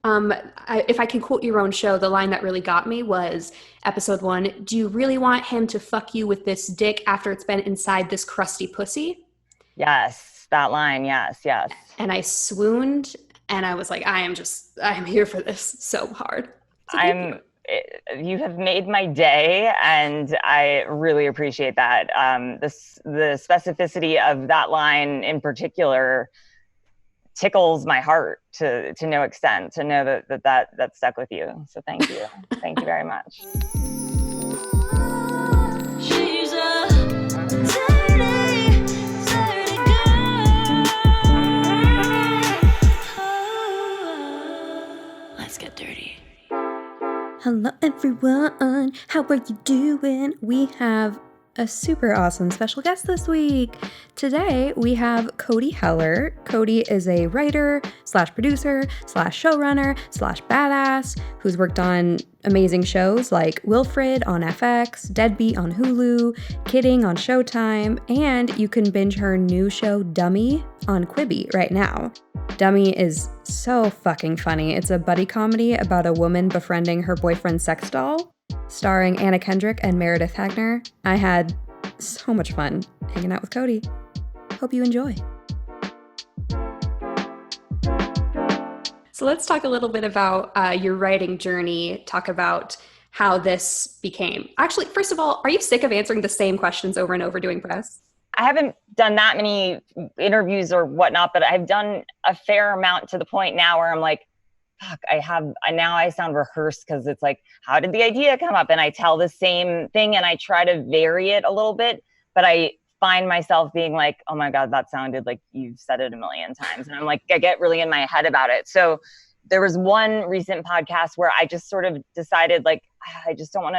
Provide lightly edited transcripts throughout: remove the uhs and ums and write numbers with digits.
If I can quote your own show, the line that really got me was episode 1. Do you really want him to fuck you with this dick after it's been inside this crusty pussy? Yes, that line. Yes, yes. And I swooned and I was like, I'm here for this so hard. So thank you. You have made my day, and I really appreciate that. The specificity of that line in particular tickles my heart to no extent, to know that stuck with you. So thank you. Thank you very much. She's a dirty, dirty girl. Let's get dirty. Hello everyone, how are you doing? We have a super awesome special guest this week. Today we have Cody Heller. Cody is a writer slash producer slash showrunner slash badass who's worked on amazing shows like Wilfred on FX, Deadbeat on Hulu, Kidding on Showtime, and you can binge her new show Dummy on Quibi right now. Dummy is so fucking funny. It's a buddy comedy about a woman befriending her boyfriend's sex doll, starring Anna Kendrick and Meredith Hagner. I had so much fun hanging out with Cody. Hope you enjoy. So let's talk a little bit about your writing journey, talk about how this became. Actually, first of all, are you sick of answering the same questions over and over doing press? I haven't done that many interviews or whatnot, but I've done a fair amount to the point now where I'm like, fuck, now I sound rehearsed because it's like, how did the idea come up? And I tell the same thing and I try to vary it a little bit, but I find myself being like, oh my God, that sounded like you've said it a million times. And I'm like, I get really in my head about it. So there was one recent podcast where I just sort of decided like, I don't want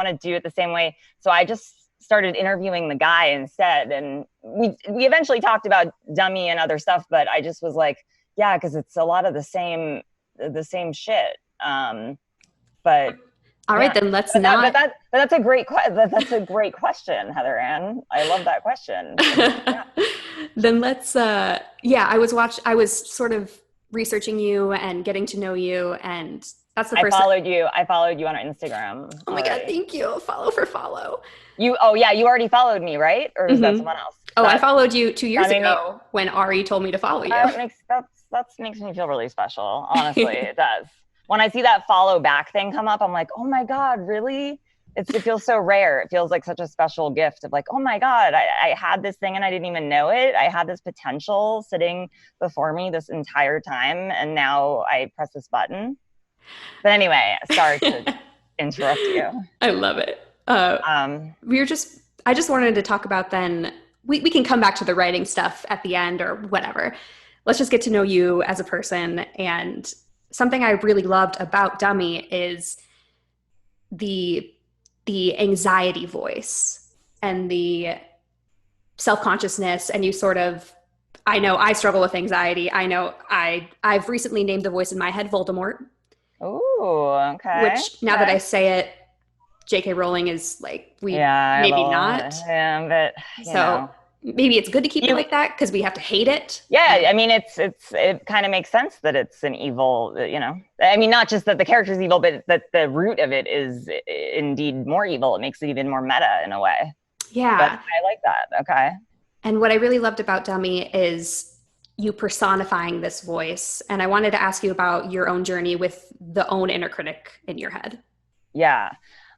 to do it the same way. So I just started interviewing the guy instead. And we eventually talked about Dummy and other stuff, but I just was like, yeah, because it's a lot of the same shit. But all right, then let's not. But that's a great question, Heather Ann. I love that question. Yeah. Then let's. I was sort of researching you and getting to know you, and that's the first. I followed you on Instagram. Oh my God, thank you. Follow for follow. You already followed me, right? Or is that someone else? I followed you 2 years ago when Ari told me to follow you. That makes me feel really special. Honestly, it does. When I see that follow back thing come up, I'm like, oh my God, really? It feels so rare. It feels like such a special gift of like, oh my God, I had this thing and I didn't even know it. I had this potential sitting before me this entire time. And now I press this button. But anyway, sorry to interrupt you. I love it. I just wanted to talk about then, we can come back to the writing stuff at the end or whatever. Let's just get to know you as a person. And something I really loved about Dummy is the anxiety voice and the self-consciousness. And you sort of, I know I struggle with anxiety. I know I've recently named the voice in my head Voldemort. Oh, okay. Which now that I say it, J.K. Rowling is like, maybe not. Yeah, but so maybe it's good to keep it like that because we have to hate it. Yeah, I mean, it kind of makes sense that it's an evil, I mean, not just that the character's evil, but that the root of it is indeed more evil. It makes it even more meta in a way. Yeah. But I like that. Okay. And what I really loved about Dummy is you personifying this voice. And I wanted to ask you about your own journey with the own inner critic in your head. Yeah.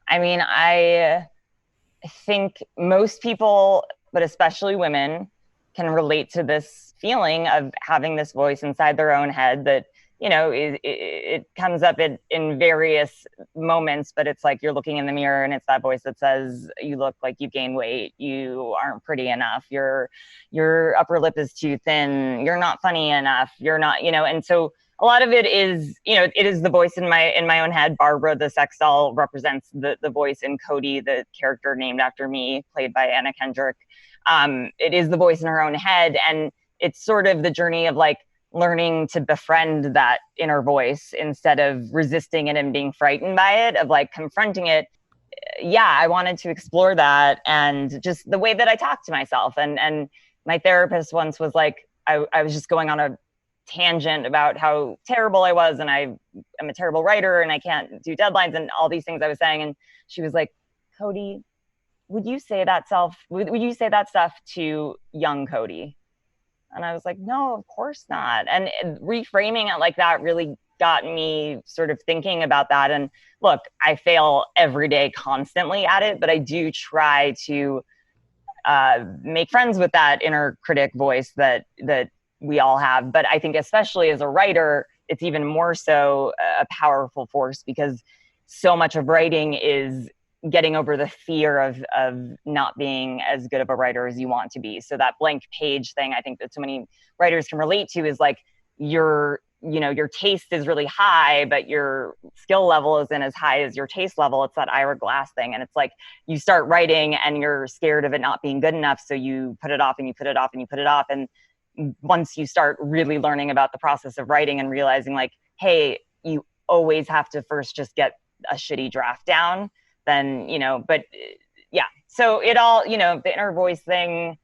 I mean, I think most people, but especially women, can relate to this feeling of having this voice inside their own head that, it comes up in various moments, but it's like you're looking in the mirror and it's that voice that says, you look like you've gained weight, you aren't pretty enough, your upper lip is too thin, you're not funny enough, you're not, and so a lot of it is, it is the voice in my own head. Barbara, the sex doll, represents the voice in Cody, the character named after me, played by Anna Kendrick. It is the voice in her own head. And it's sort of the journey of like learning to befriend that inner voice instead of resisting it and being frightened by it, of like confronting it. Yeah, I wanted to explore that and just the way that I talk to myself. And my therapist once was like, I was just going on a tangent about how terrible I was and I am a terrible writer and I can't do deadlines and all these things I was saying. And she was like, Cody, would you say that stuff to young Cody? And I was like, no, of course not. And reframing it like that really got me sort of thinking about that. And look, I fail every day constantly at it, but I do try to make friends with that inner critic voice that we all have. But I think especially as a writer, it's even more so a powerful force, because so much of writing is getting over the fear of not being as good of a writer as you want to be. So that blank page thing, I think that so many writers can relate to, is like your taste is really high, but your skill level isn't as high as your taste level. It's that Ira Glass thing. And it's like, you start writing and you're scared of it not being good enough. So you put it off and you put it off and you put it off. And once you start really learning about the process of writing and realizing like, hey, you always have to first just get a shitty draft down, then, but yeah. So it all, the inner voice thing,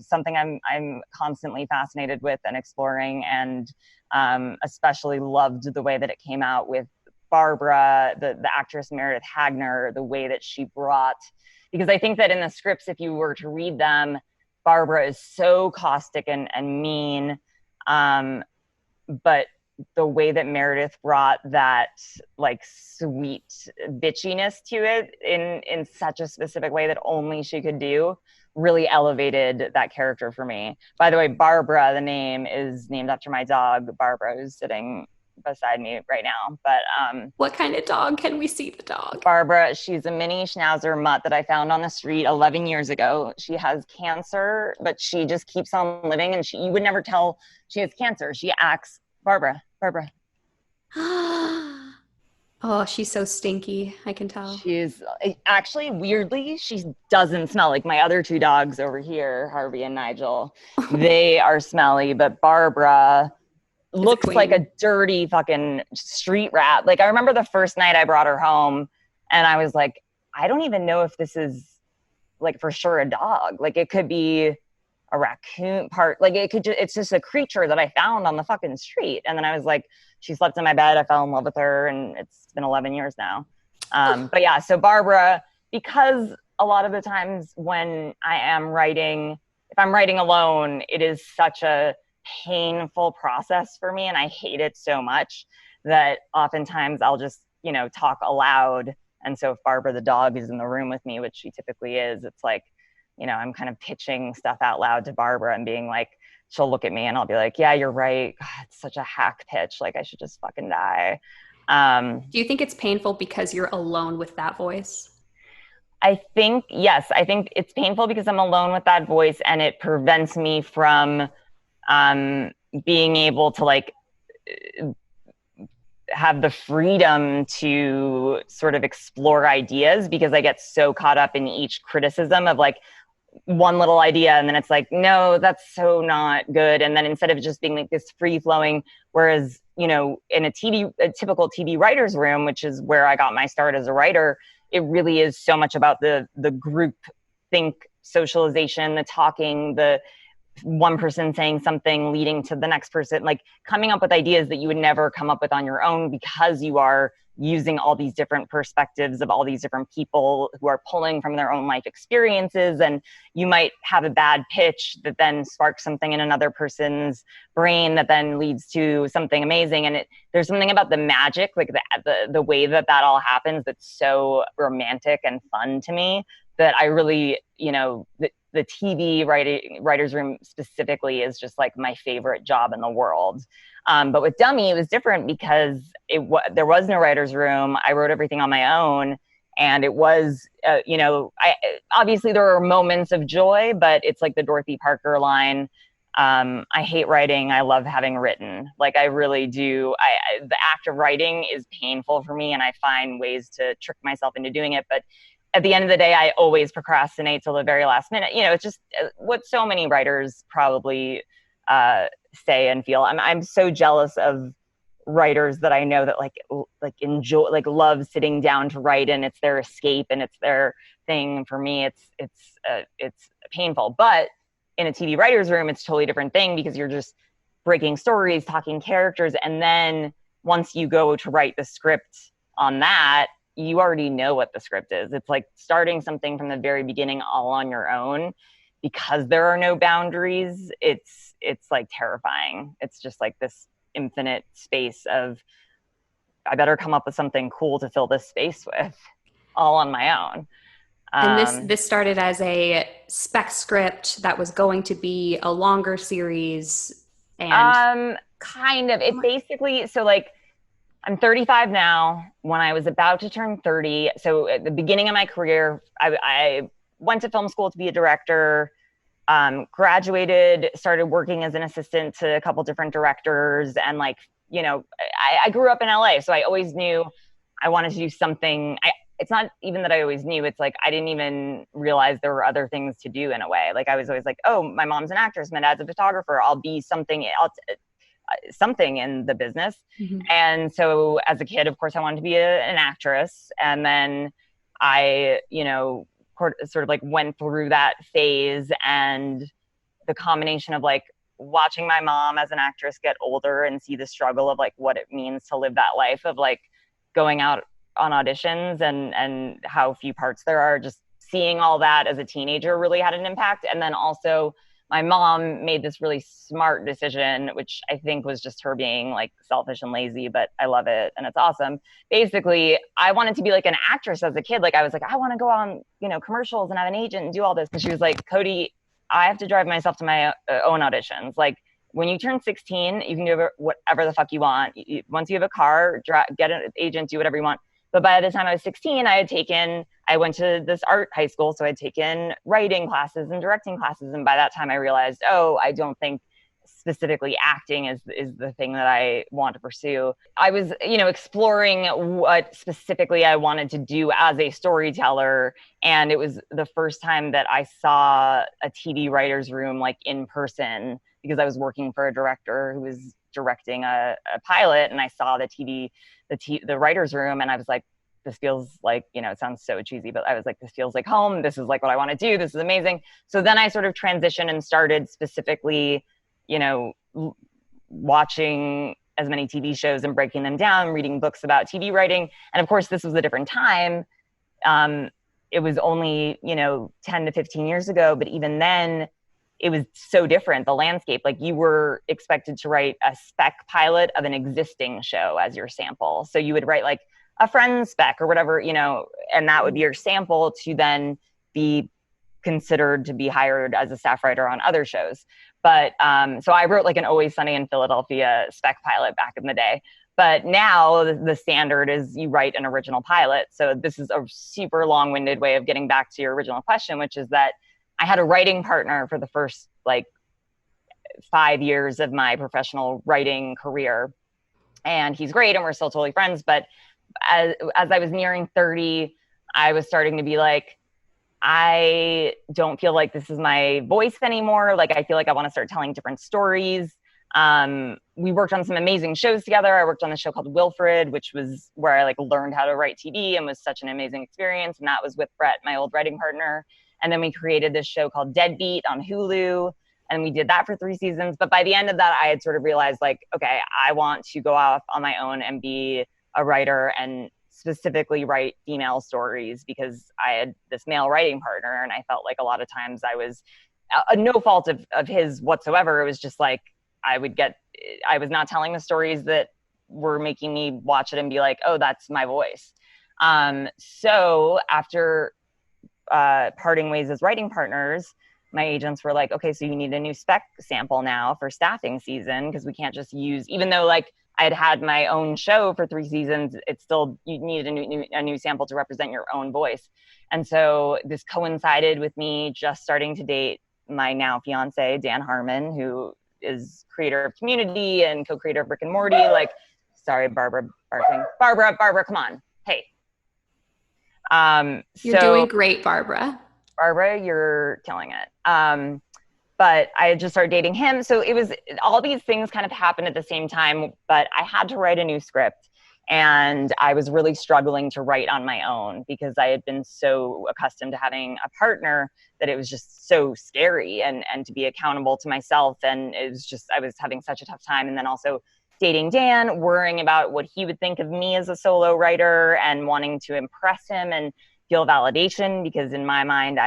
something I'm constantly fascinated with and exploring, and especially loved the way that it came out with Barbara, the actress Meredith Hagner, the way that she brought, because I think that in the scripts, if you were to read them, Barbara is so caustic and mean, but the way that Meredith brought that like sweet bitchiness to it in such a specific way that only she could do really elevated that character for me. By the way, Barbara, the name, is named after my dog, Barbara, who's sitting beside me right now. But what kind of dog? Can we see the dog? Barbara, she's a mini schnauzer mutt that I found on the street 11 years ago. She has cancer, but she just keeps on living, and you would never tell she has cancer. She acts Barbara. Oh, she's so stinky. I can tell. She's actually, weirdly, she doesn't smell like my other two dogs over here, Harvey and Nigel. They are smelly, but Barbara looks like a dirty fucking street rat. Like, I remember the first night I brought her home and I was like, I don't even know if this is like for sure a dog. Like, it could be a raccoon part. Like, it's just a creature that I found on the fucking street. And then I was like, she slept in my bed. I fell in love with her, and it's been 11 years now. But yeah, so Barbara, because a lot of the times when I am writing, if I'm writing alone, it is such a painful process for me, and I hate it so much that oftentimes I'll just, talk aloud. And so if Barbara the dog is in the room with me, which she typically is, it's like, I'm kind of pitching stuff out loud to Barbara and being like, she'll look at me and I'll be like, yeah, you're right. God, it's such a hack pitch. Like, I should just fucking die. Do you think it's painful because you're alone with that voice? I think, yes, I think it's painful because I'm alone with that voice, and it prevents me from being able to like have the freedom to sort of explore ideas, because I get so caught up in each criticism of like one little idea, and then it's like, no, that's so not good. And then instead of just being like this free flowing, whereas, in a typical TV writer's room, which is where I got my start as a writer, it really is so much about the group think socialization, the talking, the one person saying something leading to the next person, like coming up with ideas that you would never come up with on your own, because you are using all these different perspectives of all these different people who are pulling from their own life experiences. And you might have a bad pitch that then sparks something in another person's brain that then leads to something amazing. And there's something about the magic, like the way that all happens, that's so romantic and fun to me, that I really, the TV writer's room specifically is just like my favorite job in the world. But with Dummy, it was different because there was no writer's room. I wrote everything on my own, and it was, obviously there were moments of joy, but it's like the Dorothy Parker line. I hate writing. I love having written. Like, I really do. The act of writing is painful for me, and I find ways to trick myself into doing it. But at the end of the day, I always procrastinate till the very last minute. It's just what so many writers probably say and feel. I'm so jealous of writers that I know that like enjoy, like love sitting down to write, and it's their escape and it's their thing. For me, it's painful. But in a TV writer's room, it's a totally different thing, because you're just breaking stories, talking characters. And then once you go to write the script on that, you already know what the script is. It's like starting something from the very beginning all on your own, because there are no boundaries. It's like terrifying. It's just like this infinite space of, I better come up with something cool to fill this space with, all on my own. And this started as a spec script that was going to be a longer series, and kind of. It basically, so like, I'm 35 now. When I was about to turn 30, so at the beginning of my career, I went to film school to be a director, graduated, started working as an assistant to a couple different directors, and like, you know, I grew up in LA, so I always knew I wanted to do something. It's not even that I always knew, it's like I didn't even realize there were other things to do in a way. Like I was always like, oh, my mom's an actress, my dad's a photographer, I'll be something else, something in the business. Mm-hmm. And so as a kid, of course, I wanted to be an actress. And then I, you know, sort of like went through that phase, and the combination of like watching my mom as an actress get older and see the struggle of like what it means to live that life of like going out on auditions and how few parts there are, just seeing all that as a teenager really had an impact. And then also my mom made this really smart decision, which I think was just her being like selfish and lazy, but I love it and it's awesome. Basically, I wanted to be like an actress as a kid. Like I was like, I want to go on, you know, commercials and have an agent and do all this. And she was like, Cody, I have to drive myself to my own auditions. Like when you turn 16, you can do whatever the fuck you want. Once you have a car, get an agent, do whatever you want. But by the time I was 16, I went to this art high school. So I'd taken writing classes and directing classes. And by that time I realized, oh, I don't think specifically acting is the thing that I want to pursue. I was, you know, exploring what specifically I wanted to do as a storyteller. And it was the first time that I saw a TV writer's room like in person, because I was working for a director who was directing a pilot, and I saw the writer's room, and I was like, this feels like, you know, it sounds so cheesy, but I was like, this feels like home. This is like what I want to do. This is amazing. So then I sort of transitioned and started specifically, you know, watching as many TV shows and breaking them down, reading books about TV writing. And of course, this was a different time. It was only, you know, 10 to 15 years ago, but even then it was so different, the landscape. Like you were expected to write a spec pilot of an existing show as your sample. So you would write like a friend's spec or whatever, you know, and that would be your sample to then be considered to be hired as a staff writer on other shows. But so I wrote like an Always Sunny in Philadelphia spec pilot back in the day. But now the standard is you write an original pilot. So this is a super long-winded way of getting back to your original question, which is that I had a writing partner for the first like 5 years of my professional writing career. And he's great and we're still totally friends. But as I was nearing 30, I was starting to be like, I don't feel like this is my voice anymore. Like, I feel like I want to start telling different stories. We worked on some amazing shows together. I worked on a show called Wilfred, which was where I like learned how to write TV and was such an amazing experience. And that was with Brett, my old writing partner. And then we created this show called Deadbeat on Hulu. And we did that for 3 seasons. But by the end of that, I had sort of realized like, okay, I want to go off on my own and be a writer and specifically write female stories, because I had this male writing partner. And I felt like a lot of times I was no fault of his whatsoever. It was just like, I was not telling the stories that were making me watch it and be like, oh, that's my voice. So after parting ways as writing partners, my agents were like, okay, so you need a new spec sample now for staffing season, because we can't just use, even though like I had had my own show for 3 seasons, it's still, you need a new sample to represent your own voice. And so this coincided with me just starting to date my now fiance, Dan Harmon, who is creator of Community and co-creator of Rick and Morty. Like, sorry, Barbara barking. Barbara, come on. Hey. You're doing great, Barbara. Barbara, you're killing it. But I had just started dating him. So it was, all these things kind of happened at the same time, but I had to write a new script. And I was really struggling to write on my own because I had been so accustomed to having a partner that it was just so scary and to be accountable to myself. And it was just, I was having such a tough time. And then also dating Dan, worrying about what he would think of me as a solo writer and wanting to impress him and feel validation, because in my mind,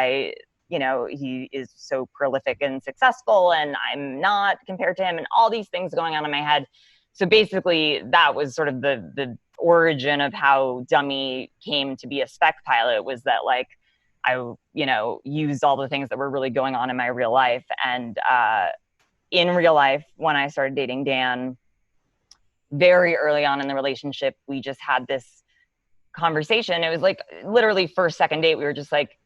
he is so prolific and successful and I'm not compared to him, and all these things going on in my head. So basically that was sort of the origin of how Dummy came to be a spec pilot, was that like I, used all the things that were really going on in my real life. And in real life, when I started dating Dan, very early on in the relationship, we just had this conversation. It was like literally first, second date. We were just like,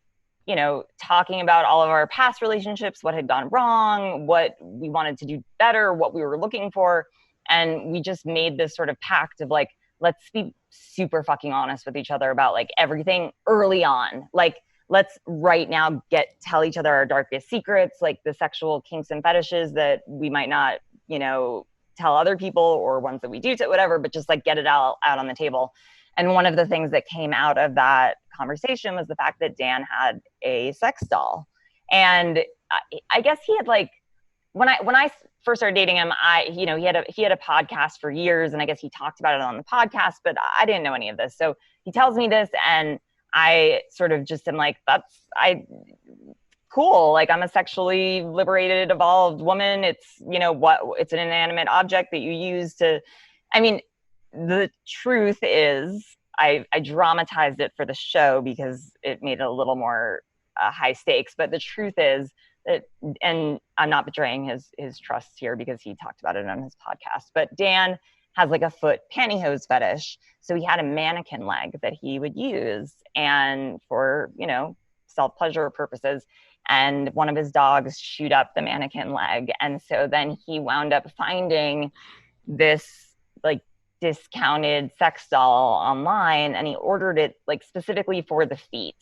talking about all of our past relationships, what had gone wrong, what we wanted to do better, what we were looking for. And we just made this sort of pact of like, let's be super fucking honest with each other about like everything early on. Like, let's right now tell each other our darkest secrets, like the sexual kinks and fetishes that we might not, tell other people, or ones that we do to whatever, but just like get it out on the table. And one of the things that came out of that conversation was the fact that Dan had a sex doll. And I guess he had like, when I first started dating him, he had a podcast for years, and I guess he talked about it on the podcast, but I didn't know any of this. So he tells me this, and I sort of just am like, cool. Like, I'm a sexually liberated, evolved woman. It's, it's an inanimate object that you use to, the truth is I dramatized it for the show because it made it a little more high stakes. But the truth is that, and I'm not betraying his trust here because he talked about it on his podcast, but Dan has like a foot pantyhose fetish. So he had a mannequin leg that he would use, and for, self-pleasure purposes. And one of his dogs chewed up the mannequin leg. And so then he wound up finding this like discounted sex doll online, and he ordered it like specifically for the feet.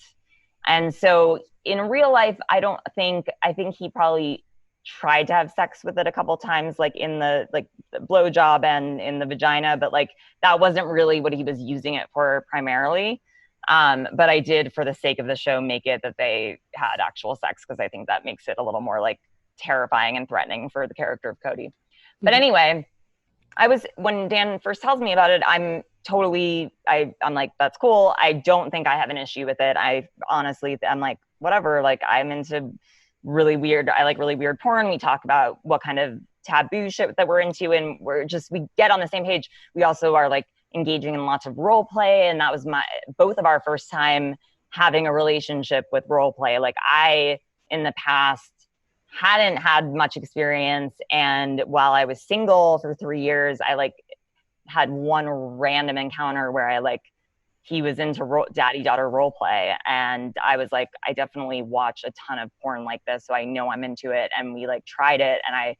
And so in real life, I think he probably tried to have sex with it a couple times, like in the blowjob and in the vagina, but like that wasn't really what he was using it for primarily. But I did, for the sake of the show, make it that they had actual sex, because I think that makes it a little more like terrifying and threatening for the character of Cody. Mm-hmm. But anyway, when Dan first tells me about it, I'm like, that's cool. I don't think I have an issue with it. I'm like, whatever, like I'm into really weird porn. We talk about what kind of taboo shit that we're into, and we get on the same page. We also are like engaging in lots of role play, and that was both of our first time having a relationship with role play. Like, I in the past hadn't had much experience, and while I was single for 3 years, I like had one random encounter where he was into daddy-daughter role play, and I was like, I definitely watch a ton of porn like this, so I know I'm into it. And we like tried it, and I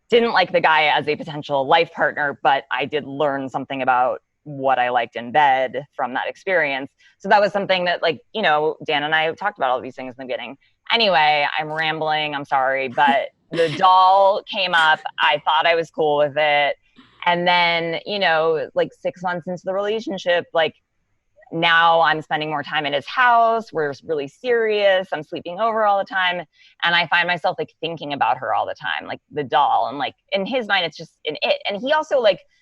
didn't like the guy as a potential life partner, but I did learn something about what I liked in bed from that experience. So that was something that Dan and I talked about all these things in the beginning. Anyway, I'm rambling, I'm sorry, but the doll came up. I thought I was cool with it. And then, 6 months into the relationship, now I'm spending more time at his house. We're really serious. I'm sleeping over all the time. And I find myself thinking about her all the time, like the doll. And in his mind, it's just an it. And he also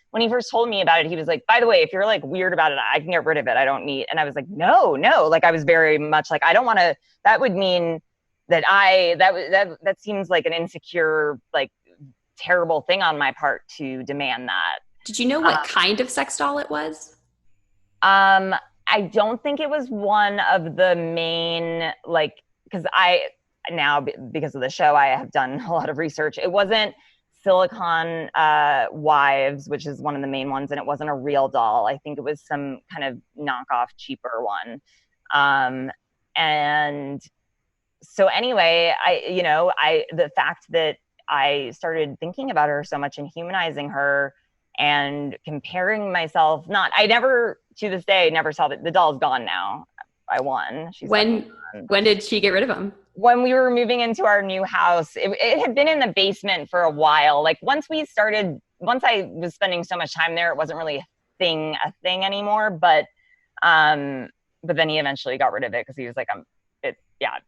when he first told me about it, he was like, by the way, if you're weird about it, I can get rid of it. I don't need. And I was like, no. I was very much I don't want to, that would mean that that seems like an insecure, terrible thing on my part to demand that. Did you know what kind of sex doll it was? I don't think it was one of the main, because because of the show, I have done a lot of research. It wasn't Silicon Wives, which is one of the main ones, and it wasn't a real doll. I think it was some kind of knockoff, cheaper one. And so anyway, the fact that I started thinking about her so much and humanizing her and comparing myself, I never, to this day, never saw that the doll's gone now. I won. When did she get rid of him? When we were moving into our new house. It had been in the basement for a while. Once I was spending so much time there, it wasn't really a thing anymore. But then he eventually got rid of it because he was like, I'm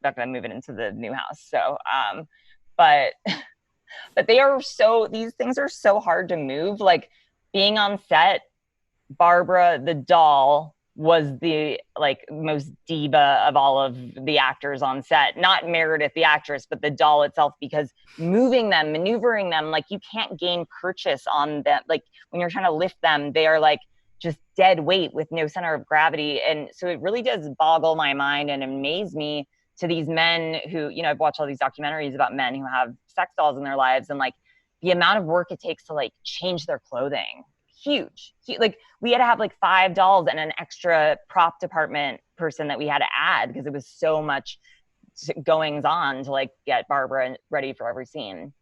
not gonna move it into the new house. So but these things are so hard to move. Like being on set, Barbara the doll was the like most diva of all of the actors on set. Not Meredith the actress, but the doll itself, because moving them, maneuvering them, like you can't gain purchase on them. Like when you're trying to lift them, they are like just dead weight with no center of gravity. And so it really does boggle my mind and amaze me to these men who, you know, I've watched all these documentaries about men who have sex dolls in their lives, and like the amount of work it takes to like change their clothing. Huge. Like we had to have like 5 dolls and an extra prop department person that we had to add because it was so much goings on to like get Barbara ready for every scene.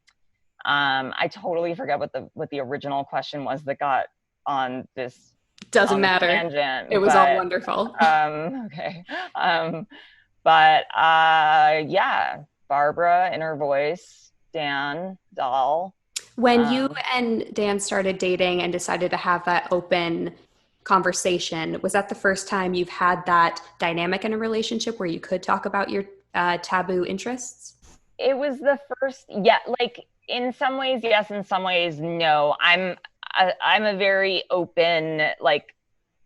I totally forget what the original question was that got on this. Doesn't matter. Tangent, it was all wonderful. Okay. Yeah, Barbara, inner voice, Dan, doll. When you and Dan started dating and decided to have that open conversation, was that the first time you've had that dynamic in a relationship where you could talk about your taboo interests? It was the first, yeah, like in some ways, yes, in some ways, no. I'm a very open, like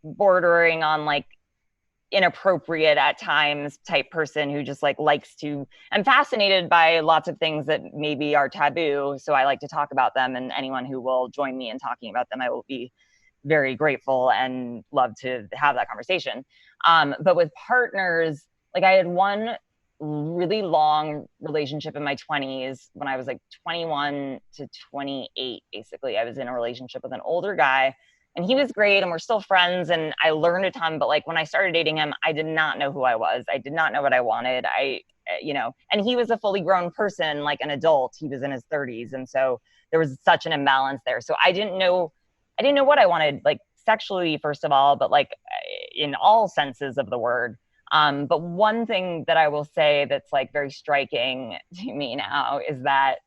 bordering on like inappropriate at times type person who just like likes to, I'm fascinated by lots of things that maybe are taboo. So I like to talk about them, and anyone who will join me in talking about them, I will be very grateful and love to have that conversation. But with partners, like I had one really long relationship in my 20s when I was like 21 to 28, basically. I was in a relationship with an older guy, and he was great, and we're still friends, and I learned a ton. But like when I started dating him, I did not know who I was. I did not know what I wanted. And he was a fully grown person, like an adult. He was in his 30s. And so there was such an imbalance there. So I didn't know what I wanted, like sexually, first of all, but like in all senses of the word. But one thing that I will say that's like very striking to me now is that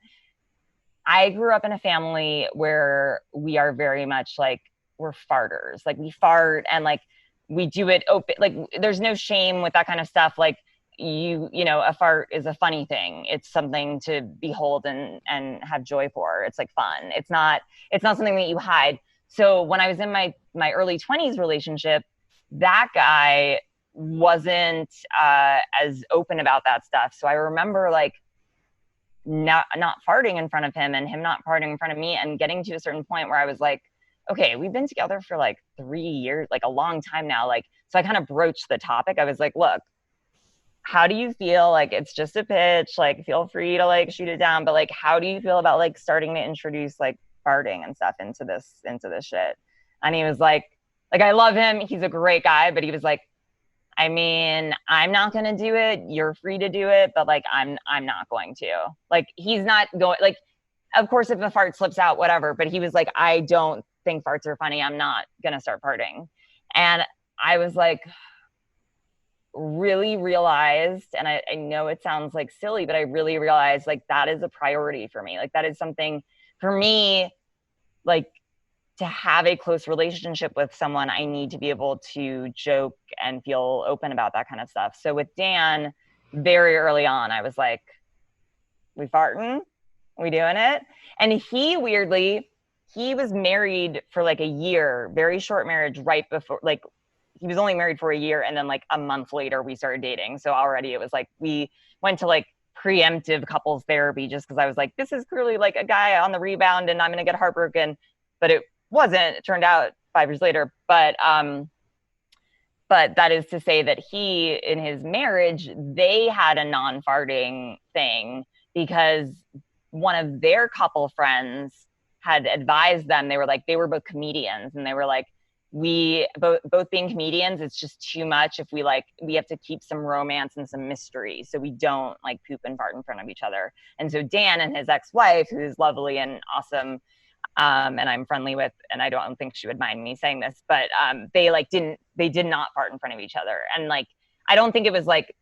I grew up in a family where we are very much like, we're farters. Like we fart and like we do it open. Like there's no shame with that kind of stuff. Like you know, a fart is a funny thing. It's something to behold and have joy for. It's like fun. It's not something that you hide. So when I was in my early 20s relationship, that guy wasn't as open about that stuff. So I remember like not farting in front of him and him not farting in front of me, and getting to a certain point where I was like, okay, we've been together for like 3 years, like a long time now. Like, so I kind of broached the topic. I was like, look, how do you feel? Like, it's just a pitch, like, feel free to like shoot it down. But like, how do you feel about like starting to introduce like farting and stuff into this shit? And he was like, I love him. He's a great guy. But he was like, I mean, I'm not going to do it. You're free to do it. But like, I'm not going to. Like, he's not going, like, of course, if a fart slips out, whatever. But he was like, I don't think farts are funny. I'm not going to start farting. And I was like, really realized, and I know it sounds like silly, but I really realized like that is a priority for me. Like that is something for me, like to have a close relationship with someone, I need to be able to joke and feel open about that kind of stuff. So with Dan, very early on, I was like, we farting? We doing it? And he weirdly, he was married for like a year, very short marriage right before, like he was only married for a year. And then like a month later we started dating. So already it was like, we went to like preemptive couples therapy just because I was like, this is clearly like a guy on the rebound and I'm going to get heartbroken. But it wasn't, it turned out 5 years later. But that is to say that he, in his marriage, they had a non-farting thing because one of their couple friends had advised them. They were like, they were both comedians, and they were like, we both being comedians, it's just too much if we have to keep some romance and some mystery, so we don't like poop and fart in front of each other. And so Dan and his ex-wife, who's lovely and awesome, and I'm friendly with, and I don't think she would mind me saying this, but they did not fart in front of each other. And like, I don't think it was like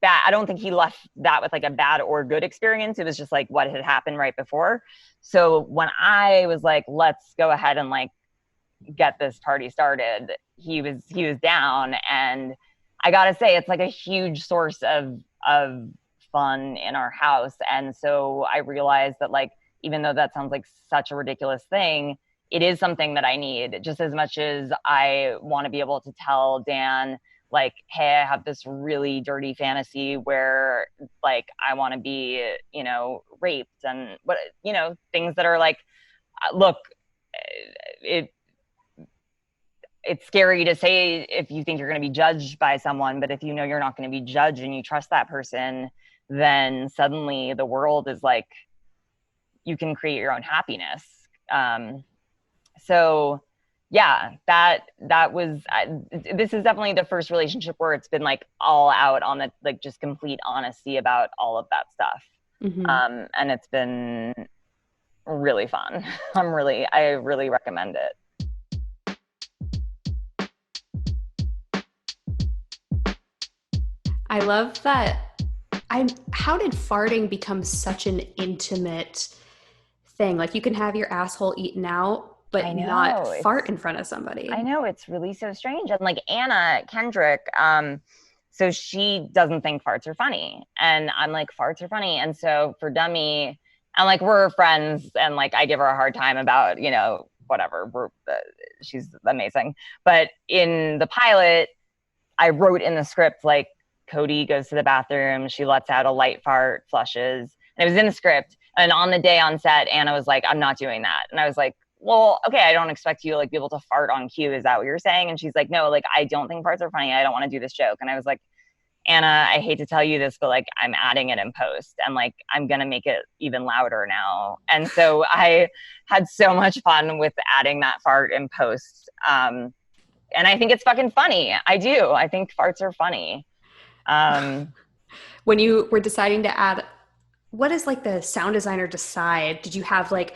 bad. I don't think he left that with like a bad or good experience. It was just like what had happened right before. So when I was like, let's go ahead and like get this party started, he was down. And I gotta say, it's like a huge source of fun in our house. And so I realized that, like, even though that sounds like such a ridiculous thing, it is something that I need just as much as I want to be able to tell Dan, like, hey, I have this really dirty fantasy where, like, I want to be, you know, raped, and what, you know, things that are like, look, it's scary to say if you think you're going to be judged by someone, but if you know you're not going to be judged and you trust that person, then suddenly the world is like, you can create your own happiness. So yeah, that was, this is definitely the first relationship where it's been like all out on the, like, just complete honesty about all of that stuff. And it's been really fun. I really recommend it. I love that. How did farting become such an intimate thing? Like, you can have your asshole eaten out, but not fart in front of somebody. I know, it's really so strange. And like Anna Kendrick, so she doesn't think farts are funny, and I'm like, farts are funny. And so for Dummy, and like, we're friends, and like, I give her a hard time about, you know, whatever. She's amazing. But in the pilot, I wrote in the script, like, Cody goes to the bathroom, she lets out a light fart, flushes, and it was in the script. And on the day on set, Anna was like, I'm not doing that. And I was like, well, okay, I don't expect you to like be able to fart on cue. Is that what you're saying? And she's like, no, like, I don't think farts are funny. I don't want to do this joke. And I was like, Anna, I hate to tell you this, but like, I'm adding it in post, and like, I'm going to make it even louder now. And so I had so much fun with adding that fart in post. And I think it's fucking funny. I do. I think farts are funny. When you were deciding to add, what does like the sound designer decide? Did you have like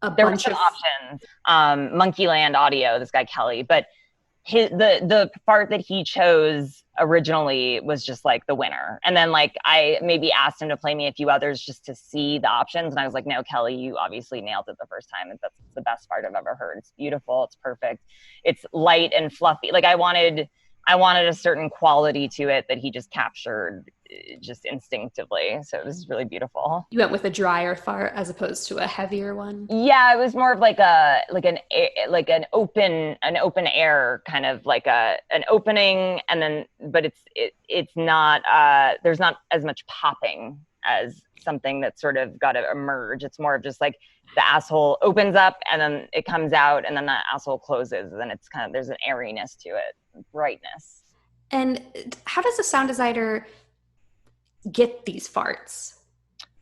there bunch of options? Monkeyland Audio, this guy Kelly, but the part that he chose originally was just like the winner. And then like, I maybe asked him to play me a few others just to see the options. And I was like, no, Kelly, you obviously nailed it the first time. And that's the best part I've ever heard. It's beautiful. It's perfect. It's light and fluffy. Like, I wanted a certain quality to it that he just captured just instinctively. So it was really beautiful. You went with a drier fart as opposed to a heavier one? Yeah, it was more of like an open air kind of like an opening, and then, but it's not, there's not as much popping as something that's sort of got to emerge. It's more of just like the asshole opens up and then it comes out, and then that asshole closes, and then it's kind of, there's an airiness to it, brightness. And how does a sound designer get these farts?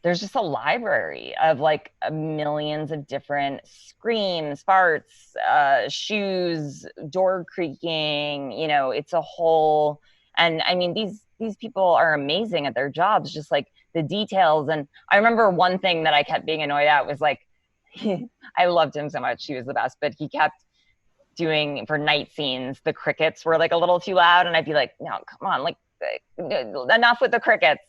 There's just a library of like millions of different screams, farts, shoes, door creaking, you know, it's a whole, and I mean, these people are amazing at their jobs, just like the details. And I remember one thing that I kept being annoyed at was like, I loved him so much, he was the best, but he kept doing, for night scenes, the crickets were like a little too loud, and I'd be like, no, come on, like, enough with the crickets.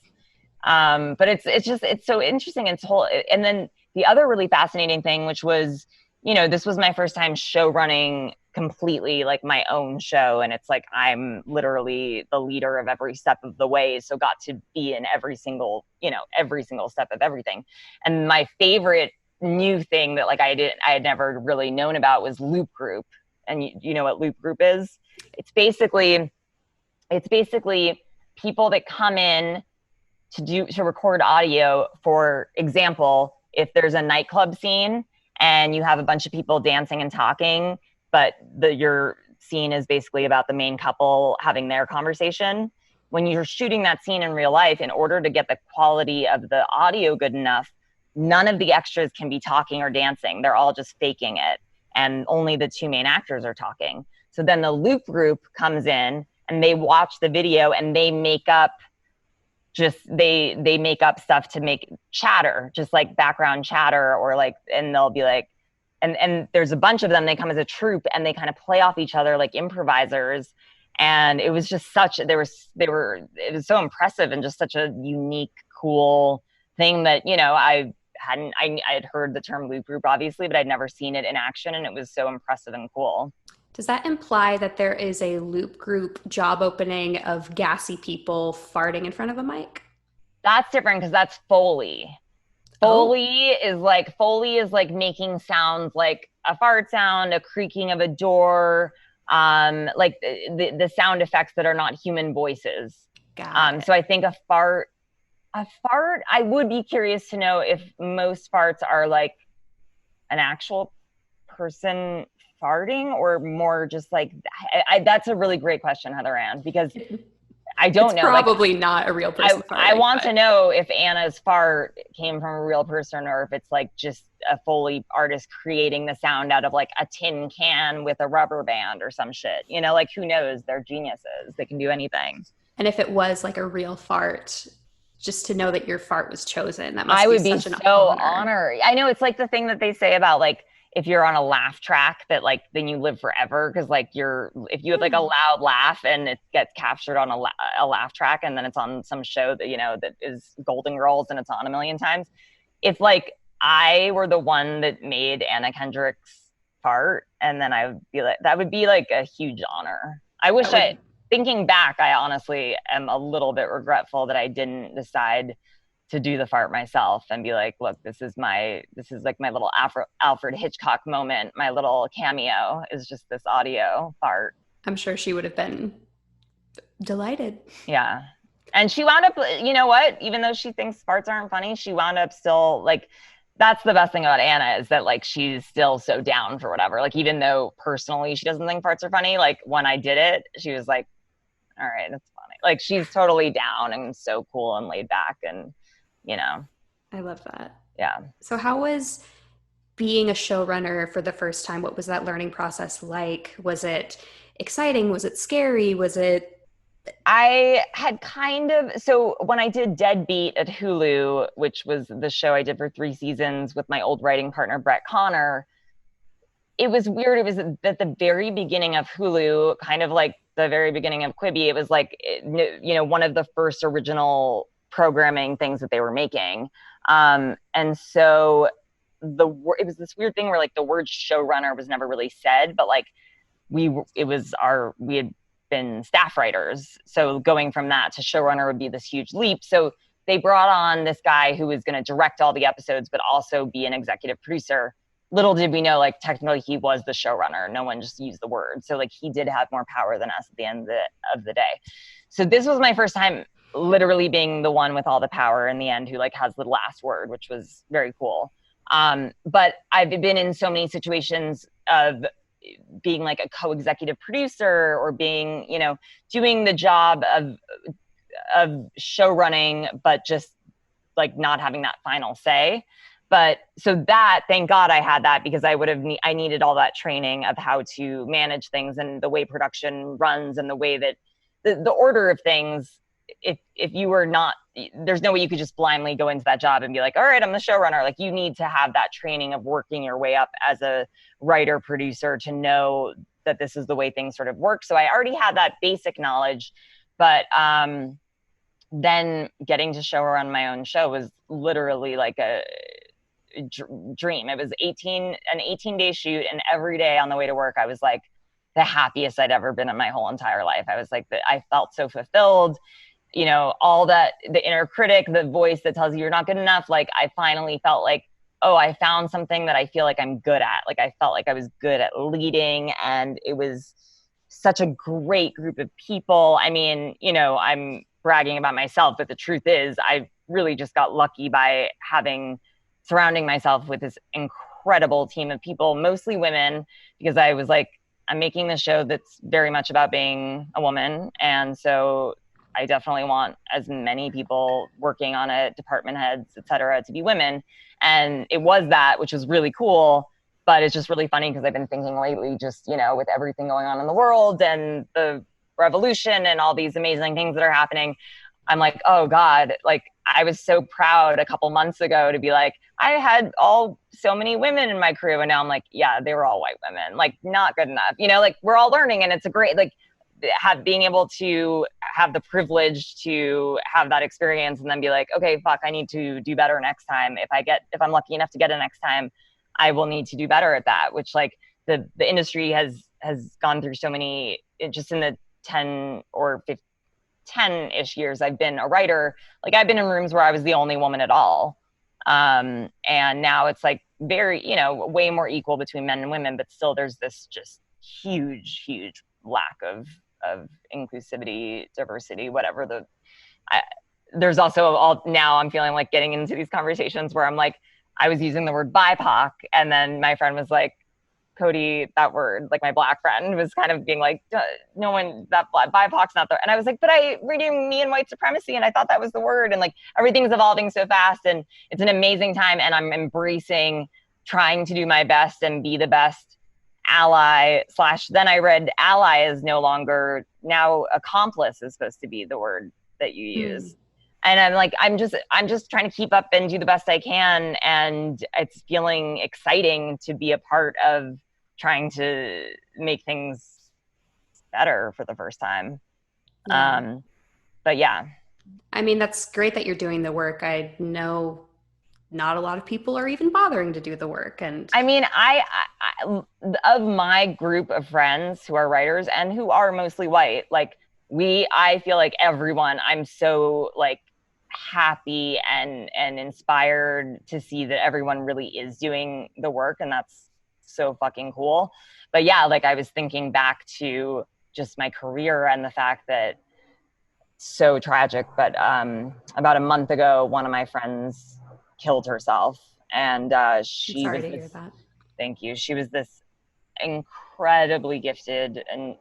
But it's so interesting. It's whole, and then the other really fascinating thing, which was, you know, this was my first time show running completely like my own show, and it's like, I'm literally the leader of every step of the way, so got to be in every single step of everything. And my favorite new thing that like I had never really known about was loop group. And you know what loop group is? It's basically people that come in to record audio. For example, if there's a nightclub scene and you have a bunch of people dancing and talking, but your scene is basically about the main couple having their conversation. When you're shooting that scene in real life, in order to get the quality of the audio good enough, none of the extras can be talking or dancing. They're all just faking it. And only the two main actors are talking. So then the loop group comes in and they watch the video and they make up they make up stuff to make chatter, just like background chatter, or like, and they'll be like, and there's a bunch of them, they come as a troupe and they kind of play off each other like improvisers. And it was just it was so impressive and just such a unique, cool thing that, you know, I I had heard the term loop group obviously, but I'd never seen it in action, and it was so impressive and cool. Does that imply that there is a loop group job opening of gassy people farting in front of a mic? That's different because that's Foley. Foley is like making sounds like a fart sound, a creaking of a door, like the sound effects that are not human voices. So I think a fart, I would be curious to know if most farts are like an actual person farting or more just like, that's a really great question, Heather Ann, because I don't know. Probably not a real person. I want to know if Anna's fart came from a real person or if it's like just a Foley artist creating the sound out of like a tin can with a rubber band or some shit. You know, like who knows? They're geniuses. They can do anything. And if it was like a real fart, just to know that your fart was chosen, that must be such an honor. I know, it's like the thing that they say about like if you're on a laugh track that like then you live forever because like if you have like a loud laugh and it gets captured on a laugh track and then it's on some show that, you know, that is Golden Girls and it's on a million times. If like I were the one that made Anna Kendrick's fart, and then I would be like, that would be like a huge honor. Thinking back, I honestly am a little bit regretful that I didn't decide to do the fart myself and be like, look, this is like my little Alfred Hitchcock moment. My little cameo is just this audio fart. I'm sure she would have been delighted. Yeah. And she wound up, you know what, even though she thinks farts aren't funny, she wound up still like, that's the best thing about Anna is that like, she's still so down for whatever. Like, even though personally she doesn't think farts are funny, like when I did it, she was like, all right, that's funny. Like she's totally down and so cool and laid back and, you know. I love that. Yeah. So how was being a showrunner for the first time? What was that learning process like? Was it exciting? Was it scary? I had so when I did Deadbeat at Hulu, which was the show I did for 3 seasons with my old writing partner, Brett Connor, it was weird. It was at the very beginning of Hulu, kind of like the very beginning of Quibi. It was like, you know, one of the first original programming things that they were making. And so it was this weird thing where like the word showrunner was never really said, but like we had been staff writers. So going from that to showrunner would be this huge leap. So they brought on this guy who was going to direct all the episodes, but also be an executive producer. Little did we know, like technically he was the showrunner. No one just used the word. So like he did have more power than us at the end of the day. So this was my first time literally being the one with all the power in the end who like has the last word, which was very cool. But I've been in so many situations of being like a co-executive producer or being, you know, doing the job of show running, but just like not having that final say. But so that, thank God I had that, because I needed all that training of how to manage things and the way production runs and the way that the order of things. If you were not, there's no way you could just blindly go into that job and be like, all right, I'm the showrunner. Like you need to have that training of working your way up as a writer producer to know that this is the way things sort of work. So I already had that basic knowledge, but then getting to showrun my own show was literally like a dream. It was an 18-day shoot, and every day on the way to work, I was like the happiest I'd ever been in my whole entire life. I was like, I felt so fulfilled. You know, all that, the inner critic, the voice that tells you you're not good enough. Like I finally felt like, oh, I found something that I feel like I'm good at. Like I felt like I was good at leading, and it was such a great group of people. I mean, you know, I'm bragging about myself, but the truth is I really just got lucky by surrounding myself with this incredible team of people, mostly women, because I was like, I'm making this show that's very much about being a woman. And so I definitely want as many people working on it, department heads, et cetera, to be women. And it was that, which was really cool. But it's just really funny because I've been thinking lately, just, you know, with everything going on in the world and the revolution and all these amazing things that are happening, I'm like, oh God, like I was so proud a couple months ago to be like, I had so many women in my crew. And now I'm like, yeah, they were all white women, like not good enough. You know, like we're all learning, and it's a great, like being able to have the privilege to have that experience and then be like, okay, fuck, I need to do better next time. If I'm lucky enough to get it next time, I will need to do better at that, which like the industry has gone through so many, just in the 10-ish years I've been a writer. Like I've been in rooms where I was the only woman at all. And now it's like very, way more equal between men and women, but still there's this just huge lack of inclusivity, diversity, whatever. There's also now I'm feeling like getting into these conversations where I'm like, I was using the word BIPOC, and then my friend was like, Cody, that word, like my Black friend was kind of being like, no one, that BIPOC's not there. And I was like, but I reading Me and White Supremacy, and I thought that was the word. And like everything's evolving so fast, and it's an amazing time, and I'm embracing trying to do my best and be the best ally / then I read ally is no longer, now accomplice is supposed to be the word that you use. And I'm like, I'm just trying to keep up and do the best I can. And it's feeling exciting to be a part of trying to make things better for the first time. Yeah. But yeah. I mean, that's great that you're doing the work. I know not a lot of people are even bothering to do the work. And I mean, I of my group of friends who are writers and who are mostly white, like I feel like everyone, I'm so like happy and inspired to see that everyone really is doing the work, and that's so fucking cool. But yeah, like I was thinking back to just my career and the fact that so tragic, but about a month ago one of my friends killed herself, and she sorry was to hear that. Thank you. She was this incredibly gifted and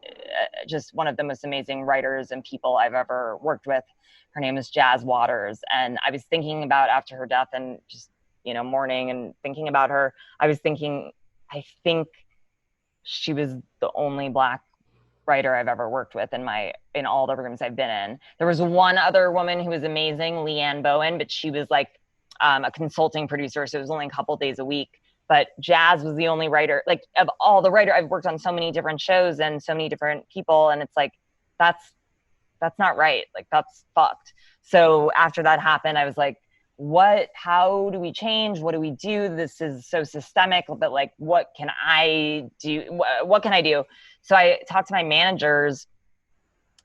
just one of the most amazing writers and people I've ever worked with. Her name is Jazz Waters. And I was thinking about, after her death and just, mourning and thinking about her, I was thinking, I think she was the only Black writer I've ever worked with in all the rooms I've been in. There was one other woman who was amazing, Leanne Bowen, but she was like a consulting producer, so it was only a couple days a week. But Jazz was the only writer, like of all the writers, I've worked on so many different shows and so many different people, and it's like, that's not right. Like that's fucked. So after that happened, I was like, how do we change? What do we do? This is so systemic, but like, what can I do? What can I do? So I talked to my managers,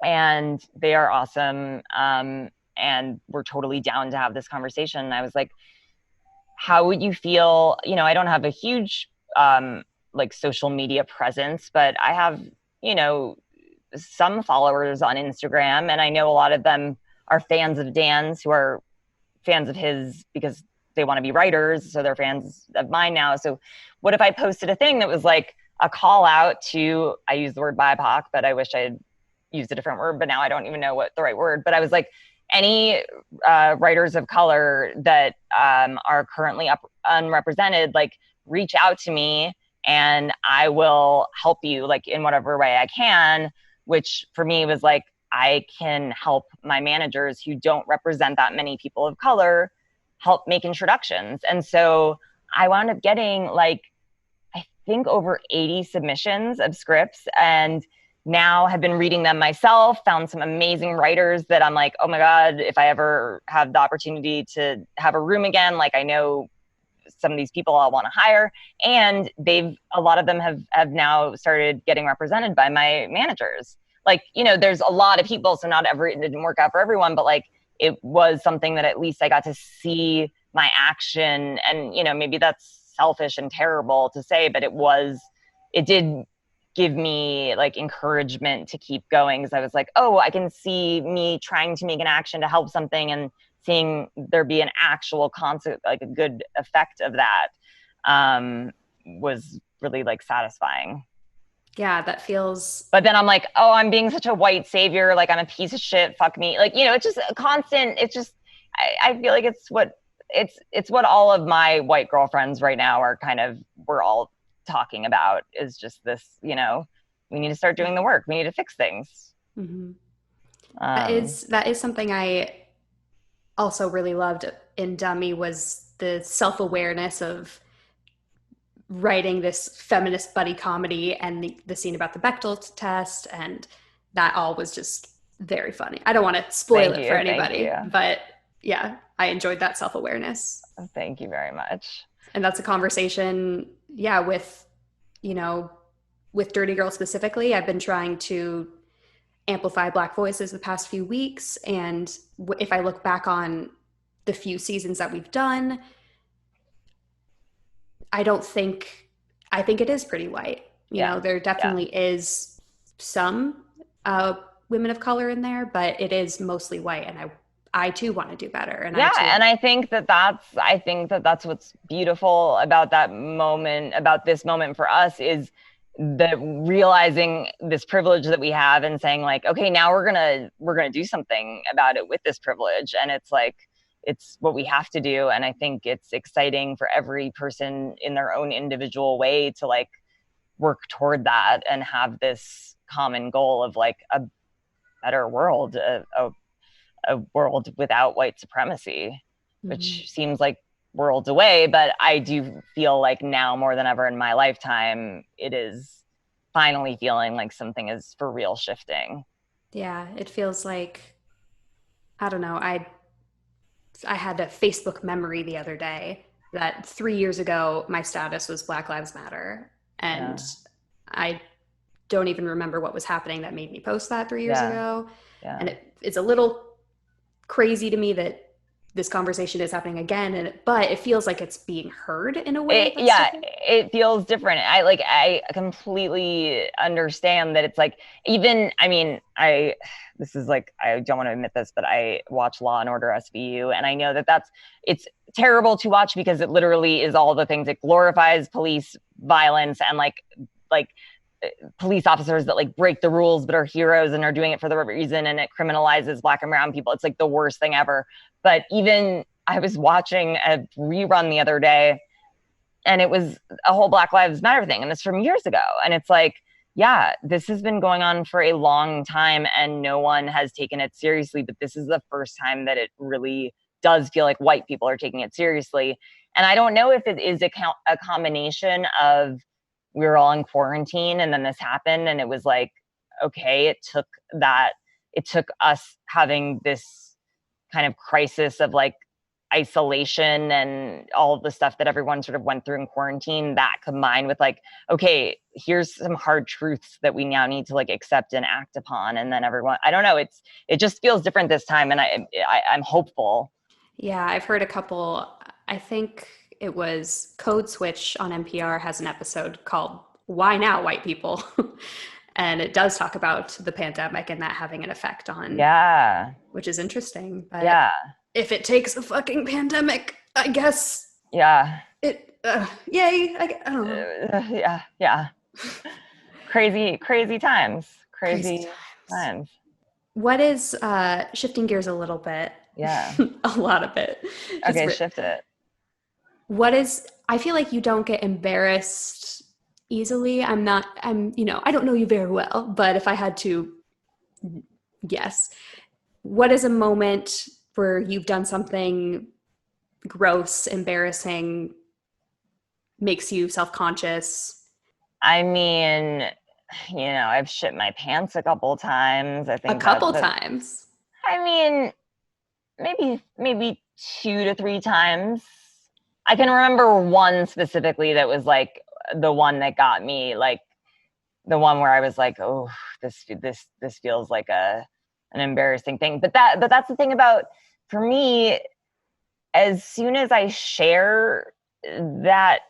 and they are awesome. And we're totally down to have this conversation. And I was like, how would you feel? I don't have a huge like social media presence, but I have, some followers on Instagram, and I know a lot of them are fans of Dan's, who are fans of his because they want to be writers, so they're fans of mine now. So what if I posted a thing that was like a call out to, I use the word BIPOC, but I wish I had used a different word, but now I don't even know what the right word, but I was like, any writers of color that are currently unrepresented, like reach out to me and I will help you like in whatever way I can, which for me was like, I can help my managers who don't represent that many people of color help make introductions. And so I wound up getting like, I think over 80 submissions of scripts, and now have been reading them myself, found some amazing writers that I'm like, oh my God, if I ever have the opportunity to have a room again, like I know some of these people I'll want to hire. And a lot of them have now started getting represented by my managers. Like, there's a lot of people, so it didn't work out for everyone, but like it was something that at least I got to see my action. And, maybe that's selfish and terrible to say, but it did give me like encouragement to keep going, because I was like, oh, I can see me trying to make an action to help something and seeing there be an actual concept, like a good effect of that, was really like satisfying. Yeah, that feels. But then I'm like, oh, I'm being such a white savior. Like I'm a piece of shit. Fuck me. Like, it's just a constant. It's just, I feel like it's what all of my white girlfriends right now are we're all talking about, is just this, we need to start doing the work. We need to fix things. Mm-hmm. That is something I also really loved in Dummy, was the self-awareness of writing this feminist buddy comedy, and the scene about the Bechdel test, and that all was just very funny. I don't want to spoil Thank it you, for thank anybody, you. but yeah, I enjoyed that self-awareness. Thank you very much. And that's a conversation, yeah, with, you know, with Dirty Girl specifically. I've been trying to amplify Black voices the past few weeks. And if I look back on the few seasons that we've done, I don't think, I think it is pretty white. You Yeah. know, there definitely is some women of color in there, but it is mostly white. And I too want to do better. And Yeah, I too, and I think that that's what's beautiful about that moment, about this moment for us, is the realizing this privilege that we have and saying like, okay, now we're gonna do something about it with this privilege. And it's like, it's what we have to do. And I think it's exciting for every person in their own individual way to like work toward that and have this common goal of like a better world, a world without white supremacy, which seems like worlds away, but I do feel like now more than ever in my lifetime, it is finally feeling like something is for real shifting. yeah, it feels like, I don't know, I had a Facebook memory the other day that 3 years ago my status was Black Lives Matter, and I don't even remember what was happening that made me post that 3 years ago. And it's a little crazy to me that this conversation is happening again, but it feels like it's being heard in a way that's different. It feels different. I completely understand that it's like, even, I mean, this is like, I don't want to admit this, but I watch Law and Order SVU, and I know that it's terrible to watch because it literally is all the things. It glorifies police violence and like police officers that like break the rules but are heroes and are doing it for the right reason, and it criminalizes Black and brown people. It's like the worst thing ever. But even I was watching a rerun the other day, and it was a whole Black Lives Matter thing, and it's from years ago. And it's like, yeah, this has been going on for a long time and no one has taken it seriously, but this is the first time that it really does feel like white people are taking it seriously. And I don't know if it is a combination of, we were all in quarantine and then this happened, and it was like, okay, it took us having this kind of crisis of like isolation and all of the stuff that everyone sort of went through in quarantine, that combined with like, okay, here's some hard truths that we now need to like accept and act upon. And then everyone, I don't know, it just feels different this time. And I'm hopeful. Yeah, I've heard a couple, I think it was Code Switch on NPR has an episode called Why Now, White People? And it does talk about the pandemic and that having an effect on, which is interesting. But if it takes a fucking pandemic, I guess. Yeah. Yay. I don't know. Yeah. Crazy times. Crazy times. What is, shifting gears a little bit? Yeah. A lot of it. Okay, shift it. What is, I feel like you don't get embarrassed easily. I don't know you very well, but if I had to guess, what is a moment where you've done something gross, embarrassing, makes you self-conscious? I mean, I've shit my pants a couple times. I think a couple times. I mean, maybe 2 to 3 times. I can remember one specifically that was like the one that got me, like the one where I was like, oh, this feels like an embarrassing thing. But that's the thing about, for me, as soon as I share that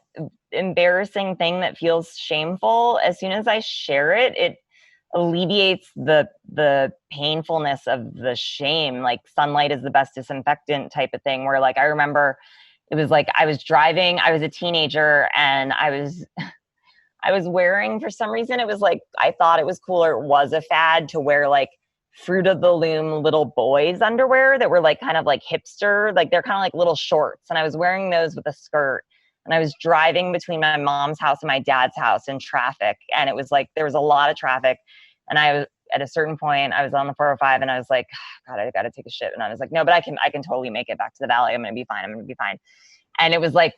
embarrassing thing that feels shameful, as soon as I share it, it alleviates the painfulness of the shame. Like sunlight is the best disinfectant type of thing, where like I remember it was like I was driving, I was a teenager, and I was wearing, for some reason, it was like, I thought it was cool, or it was a fad to wear like Fruit of the Loom little boys underwear that were like kind of like hipster, like they're kind of like little shorts. And I was wearing those with a skirt, and I was driving between my mom's house and my dad's house in traffic. And it was like, there was a lot of traffic. And I was, at a certain point, I was on the 405 and I was like, God, I got to take a shit. And I was like, no, but I can totally make it back to the valley. I'm going to be fine. And it was like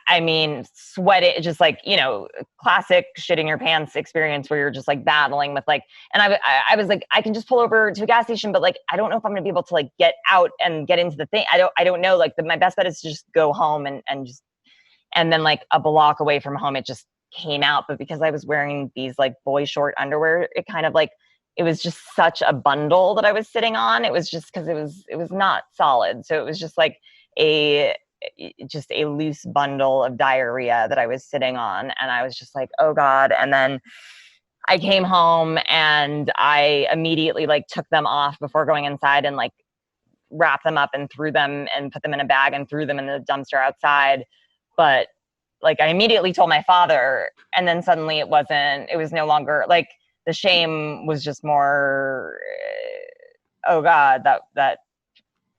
I mean, sweating, just like, you know, classic shitting your pants experience where you're just like battling with like, and I was like, I can just pull over to a gas station, but like, I don't know if I'm gonna be able to like get out and get into the thing. I don't know. Like my best bet is to just go home and just, and then like a block away from home, it just came out. But because I was wearing these like boy short underwear, it kind of like, it was just such a bundle that I was sitting on. It was just because it was not solid. So it was just like just a loose bundle of diarrhea that I was sitting on. And I was just like, oh God. And then I came home and I immediately like took them off before going inside and like wrapped them up and threw them and put them in a bag and threw them in the dumpster outside. But like I immediately told my father, and then suddenly it was no longer like the shame was just more, oh God, that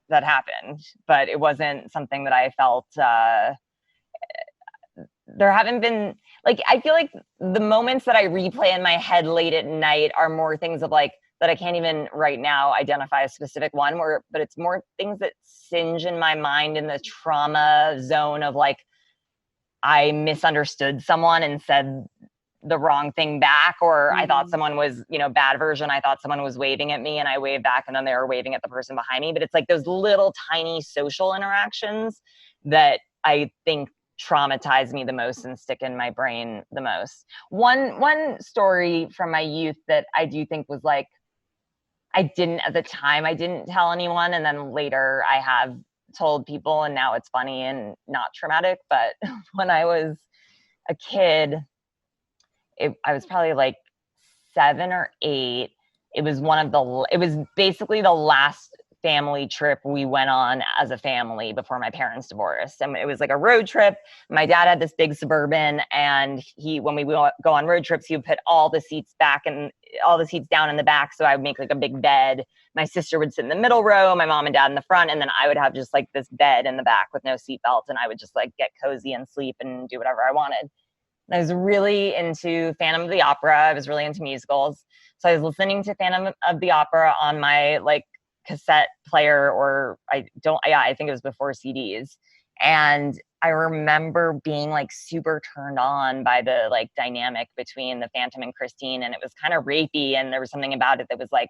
happened. But it wasn't something that I felt, there haven't been, like, I feel like the moments that I replay in my head late at night are more things of like, that I can't even right now identify a specific one but it's more things that singe in my mind in the trauma zone of like, I misunderstood someone and said the wrong thing back, or I thought someone was, you know, bad version. I thought someone was waving at me and I waved back and then they were waving at the person behind me. But it's like those little tiny social interactions that I think traumatize me the most and stick in my brain the most. One story from my youth that I do think was like, at the time I didn't tell anyone, and then later I have told people and now it's funny and not traumatic. But when I was a kid, I was probably like 7 or 8. It was basically the last family trip we went on as a family before my parents divorced. And it was like a road trip. My dad had this big Suburban, and when we go on road trips, he would put all the seats back and all the seats down in the back. So I would make like a big bed. My sister would sit in the middle row, my mom and dad in the front. And then I would have just like this bed in the back with no seatbelt. And I would just like get cozy and sleep and do whatever I wanted. I was really into Phantom of the Opera. I was really into musicals. So I was listening to Phantom of the Opera on my like cassette player, or I think it was before CDs. And I remember being like super turned on by the like dynamic between the Phantom and Christine. And it was kind of rapey. And there was something about it that was like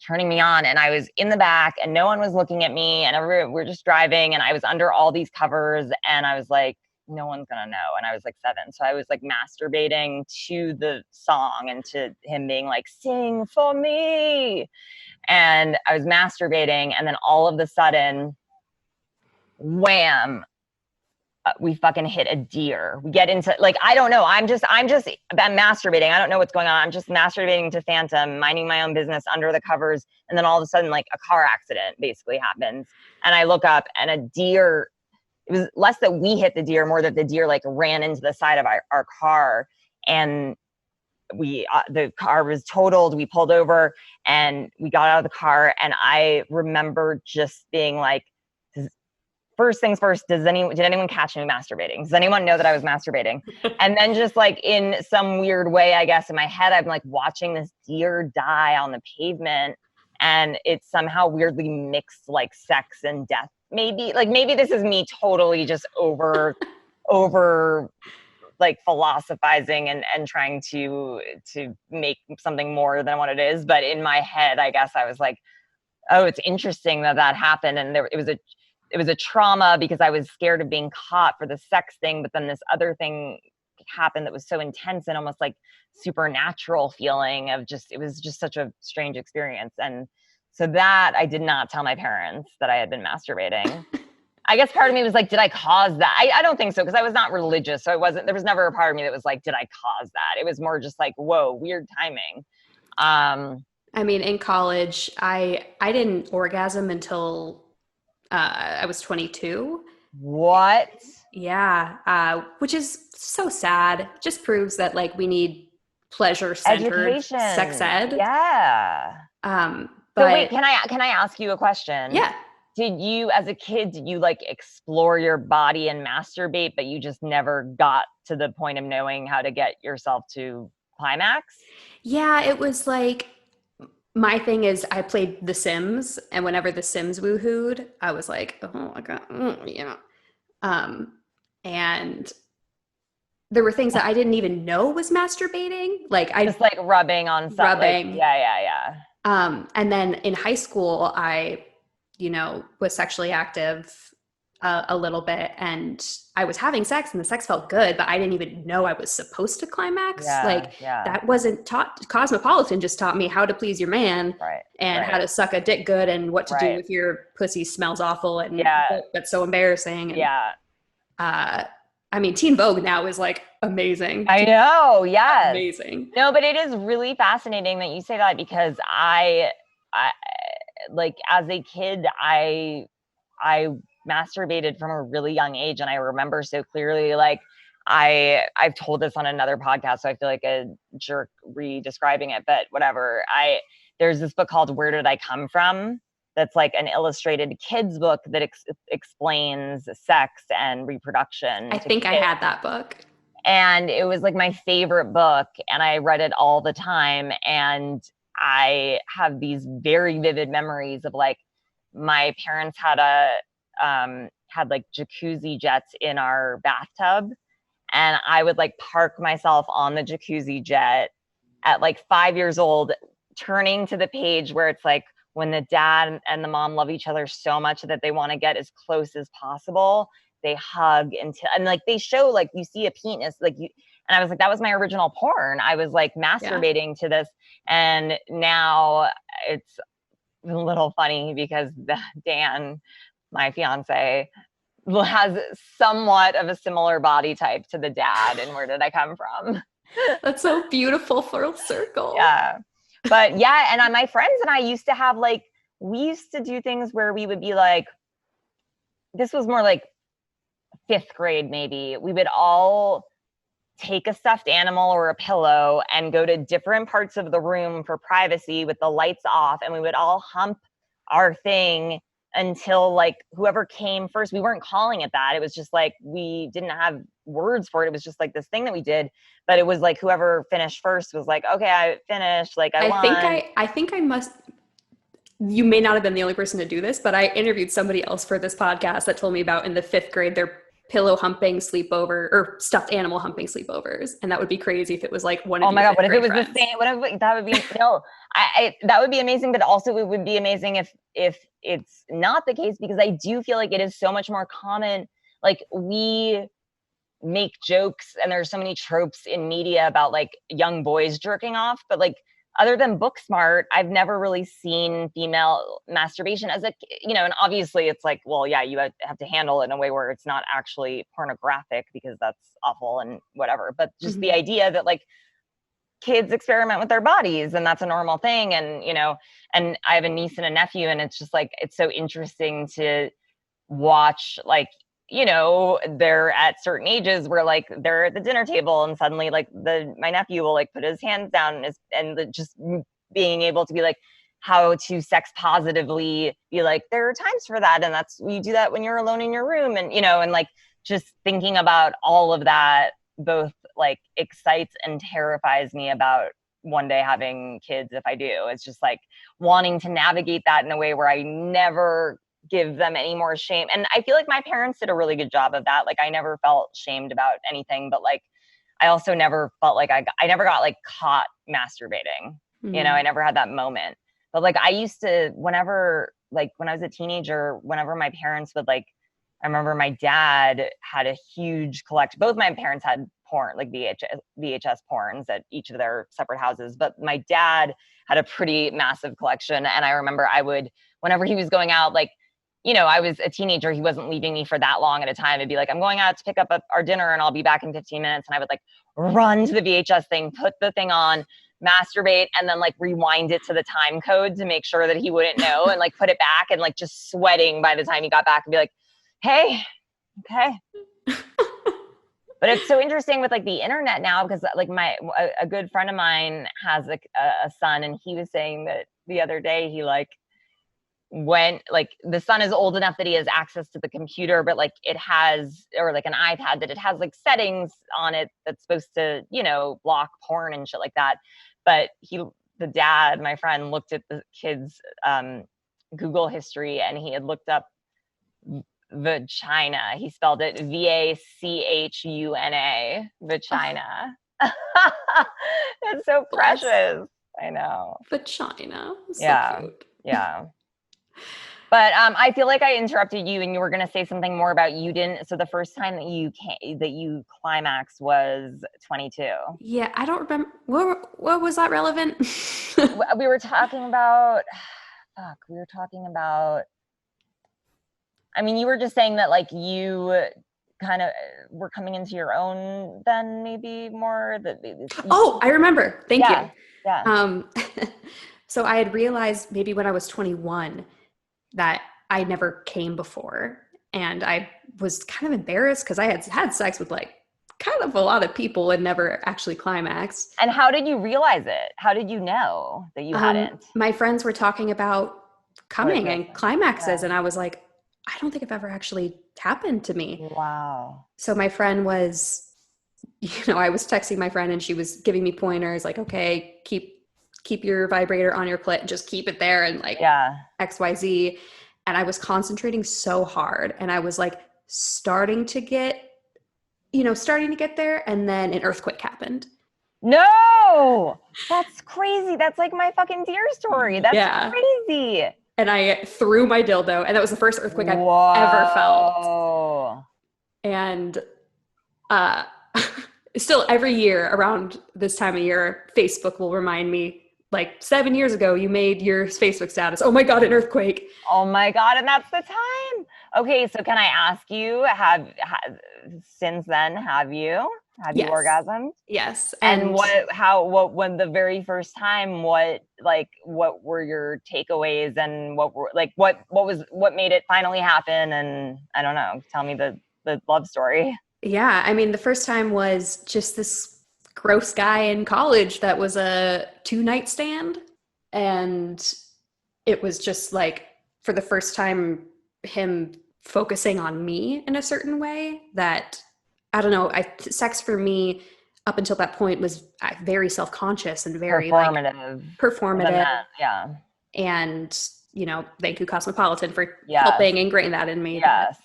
turning me on. And I was in the back and no one was looking at me, and we're just driving, and I was under all these covers, and I was like, no one's gonna know. And I was like 7. So I was like masturbating to the song and to him being like, sing for me. And I was masturbating. And then all of a sudden, wham, we fucking hit a deer. We get into like, I don't know. I'm masturbating. I don't know what's going on. I'm just masturbating to Phantom, minding my own business under the covers. And then all of a sudden, like a car accident basically happens. And I look up and a deer, it was less that we hit the deer, more that the deer like ran into the side of our car, and the car was totaled. We pulled over and we got out of the car. And I remember just being like, first things first, did anyone catch me masturbating? Does anyone know that I was masturbating? And then just like in some weird way, I guess in my head, I'm like watching this deer die on the pavement, and it's somehow weirdly mixed like sex and death. Maybe this is me totally just over like philosophizing and trying to make something more than what it is. But in my head, I guess I was like, oh, it's interesting that happened. And it was a trauma because I was scared of being caught for the sex thing. But then this other thing happened that was so intense and almost like supernatural feeling of it was just such a strange experience. And so that I did not tell my parents that I had been masturbating. I guess part of me was like, did I cause that? I don't think so, because I was not religious. So there was never a part of me that was like, did I cause that? It was more just like, whoa, weird timing. I mean, in college, I didn't orgasm until I was 22. What? Yeah. Which is so sad. Just proves that like we need pleasure-centered sex ed. Yeah. But so wait, can I ask you a question? Yeah. Did you, as a kid, like explore your body and masturbate, but you just never got to the point of knowing how to get yourself to climax? Yeah, it was like, my thing is I played The Sims, and whenever The Sims woohooed, I was like, oh my God, yeah. and there were things that I didn't even know was masturbating. Like I Just like rubbing on something. rubbing. Like, yeah. And then in high school, I, was sexually active a little bit, and I was having sex, and the sex felt good, but I didn't even know I was supposed to climax. Yeah. That wasn't taught. Cosmopolitan just taught me how to please your man, and how to suck a dick good, and what to do if your pussy smells awful and that's so embarrassing. And, I mean, Teen Vogue now is like amazing. I know, yes. Amazing. No, but it is really fascinating that you say that, because I like as a kid, I masturbated from a really young age, and I remember so clearly, like I've told this on another podcast, so I feel like a jerk re-describing it, but whatever. There's this book called Where Did I Come From? That's like an illustrated kids book that explains sex and reproduction. I think I had that book. And it was like my favorite book, and I read it all the time. And I have these very vivid memories of like my parents had had like jacuzzi jets in our bathtub, and I would like park myself on the jacuzzi jet at like 5 years old, turning to the page where it's like, when the dad and the mom love each other so much that they want to get as close as possible, they hug until, and like they show, like you see a penis, like you, and I was like, that was my original porn. I was like masturbating to this. And now it's a little funny because Dan, my fiance, has somewhat of a similar body type to the dad. And Where Did I Come From? That's so beautiful, full circle. Yeah. But yeah, and my friends and I used to have like, we used to do things where we would be like, this was more like 5th grade maybe. We would all take a stuffed animal or a pillow and go to different parts of the room for privacy with the lights off, and we would all hump our thing until like whoever came first. We weren't calling it that. It was just like, we didn't have words for it. It was just like this thing that we did, but it was like whoever finished first was like, okay, I finished, like I won. I think I must, you may not have been the only person to do this, but I interviewed somebody else for this podcast that told me about in the 5th grade, their pillow humping sleepover or stuffed animal humping sleepovers. And that would be crazy if it was like one of Oh my God, what if it was friends. the same? That would be, no, that would be amazing. But also it would be amazing if it's not the case, because I do feel like it is so much more common. Like we make jokes, and there's so many tropes in media about like young boys jerking off, but like other than Booksmart, I've never really seen female masturbation as a, and obviously it's like, well, yeah, you have to handle it in a way where it's not actually pornographic, because that's awful and whatever. But just the idea that like kids experiment with their bodies, and that's a normal thing. And, and I have a niece and a nephew, and it's just like, it's so interesting to watch, like, they're at certain ages where like they're at the dinner table, and suddenly like my nephew will like put his hands down, and just being able to be like, how to sex positively be like, there are times for that, and you do that when you're alone in your room, and and like just thinking about all of that both like excites and terrifies me about one day having kids. If I do, it's just like wanting to navigate that in a way where I never give them any more shame. And I feel like my parents did a really good job of that. Like I never felt shamed about anything, but like I also never felt like I never got like caught masturbating. I never had that moment. But like I used to, whenever, like when I was a teenager, whenever my parents would like, I remember my dad had a huge collection. Both my parents had porn, like VHS porns at each of their separate houses. But my dad had a pretty massive collection. And I remember whenever he was going out, like, I was a teenager. He wasn't leaving me for that long at a time. It'd be like, I'm going out to pick up our dinner and I'll be back in 15 minutes. And I would like run to the VHS thing, put the thing on, masturbate, and then like rewind it to the time code to make sure that he wouldn't know, and like put it back, and like just sweating by the time he got back, and be like, hey, okay. But it's so interesting with like the internet now, because like a good friend of mine has like a son, and he was saying that the other day he like when like the son is old enough that he has access to the computer, but like it has, or like an iPad that it has like settings on it that's supposed to, block porn and shit like that. But the dad, my friend, looked at the kid's Google history, and he had looked up vagina. He spelled it Vachuna, vagina. It's so Bless. precious. I know. Vagina. So Yeah. cute. Yeah. But I feel like I interrupted you, and you were going to say something more about you didn't. So the first time that you climaxed was 22. Yeah, I don't remember. What was that relevant? We were talking about. Fuck. We were talking about. I mean, you were just saying that like you kind of were coming into your own then, maybe more. Oh, I remember. Thank Yeah. you. Yeah. So I had realized maybe when I was 21 that I never came before. And I was kind of embarrassed because I had had sex with like kind of a lot of people and never actually climaxed. And how did you realize it? How did you know that you hadn't? My friends were talking about coming and climaxes, Yeah. and I was like, I don't think I've ever actually happened to me. Wow. So my friend was, I was texting my friend and she was giving me pointers like, okay, keep your vibrator on your clit, just keep it there, and like XYZ. And I was concentrating so hard, and I was like starting to get there, and then an earthquake happened. No, that's crazy. That's like my fucking deer story. That's crazy. And I threw my dildo, and that was the first earthquake I've ever felt. And still every year around this time of year, Facebook will remind me, like 7 years ago, you made your Facebook status. Oh my God, an earthquake. Oh my God. And that's the time. Okay. So can I ask you, since then, have you orgasmed? Yes. And when the very first time, what were your takeaways, and what made it finally happen? And I don't know, tell me the love story. Yeah. I mean, the first time was just this gross guy in college that was a 2-night stand. And it was just like, for the first time, him focusing on me in a certain way that, I don't know, sex for me up until that point was very self-conscious and very performative. Yeah. And, thank you, Cosmopolitan, for helping ingrain that in me. Yes.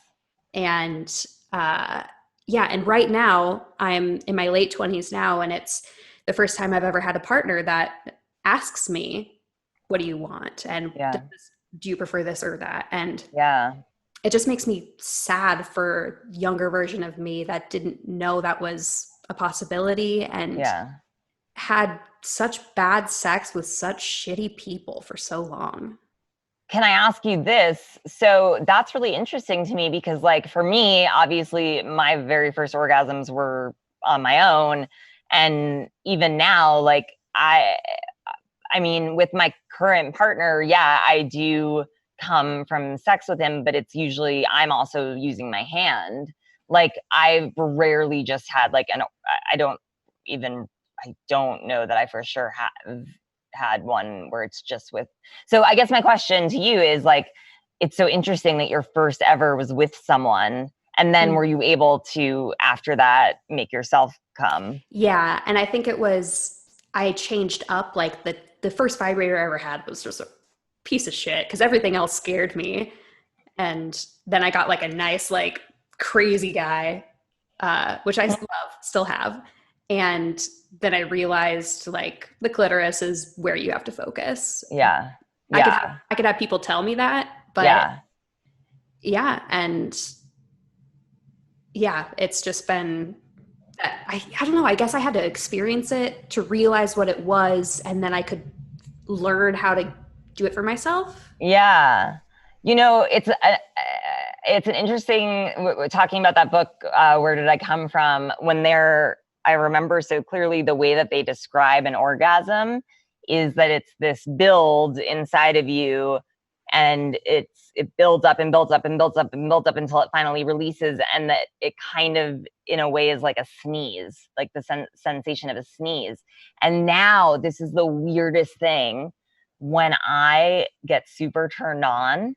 And, and right now I'm in my late 20s now, and it's the first time I've ever had a partner that asks me, what do you want? And do you prefer this or that? And it just makes me sad for younger version of me that didn't know that was a possibility and had such bad sex with such shitty people for so long. Can I ask you this? So that's really interesting to me because, like, for me, obviously, my very first orgasms were on my own. And even now, like, I mean, with my current partner, I do come from sex with him, but it's usually I'm also using my hand. Like, I've rarely just had like I don't know that I for sure have had one where it's just with. So I guess my question to you is, like, it's so interesting that your first ever was with someone, and then were you able to after that make yourself come? Yeah, and I think I changed up. Like the first vibrator I ever had was just a piece of shit because everything else scared me, and then I got like a nice like crazy guy, which I still have. And then I realized like the clitoris is where you have to focus. Yeah. I could have people tell me that, but it's just been, I don't know, I guess I had to experience it to realize what it was, and then I could learn how to do it for myself. Yeah. It's an interesting, talking about that book, Where Did I Come From? I remember so clearly the way that they describe an orgasm is that it's this build inside of you, and it builds up and builds up and builds up and builds up until it finally releases, and that it kind of, in a way, is like a sneeze, like the sensation of a sneeze. And now this is the weirdest thing. When I get super turned on,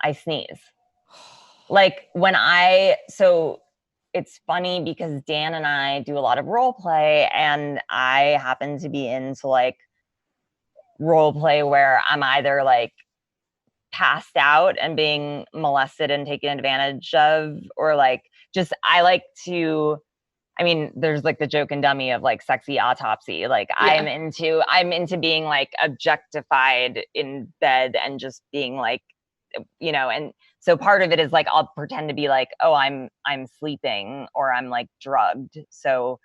I sneeze. Like it's funny because Dan and I do a lot of role play, and I happen to be into like role play where I'm either like passed out and being molested and taken advantage of, or like just I like to. I mean, there's like the joke and dummy of like sexy autopsy. Like I'm into being like objectified in bed and just being like, and so part of it is like I'll pretend to be like, oh, I'm sleeping or I'm like drugged. So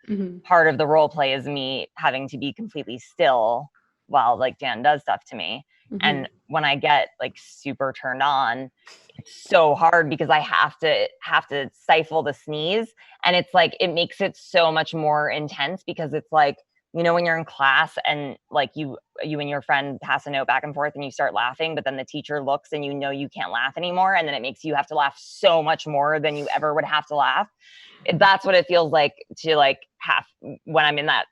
part of the role play is me having to be completely still while like Dan does stuff to me. And when I get like super turned on, it's so hard because I have to stifle the sneeze, and it's like it makes it so much more intense because it's like, when you're in class and like you and your friend pass a note back and forth and you start laughing, but then the teacher looks and you can't laugh anymore, and then it makes you have to laugh so much more than you ever would have to laugh. That's what it feels like to like have when I'm in that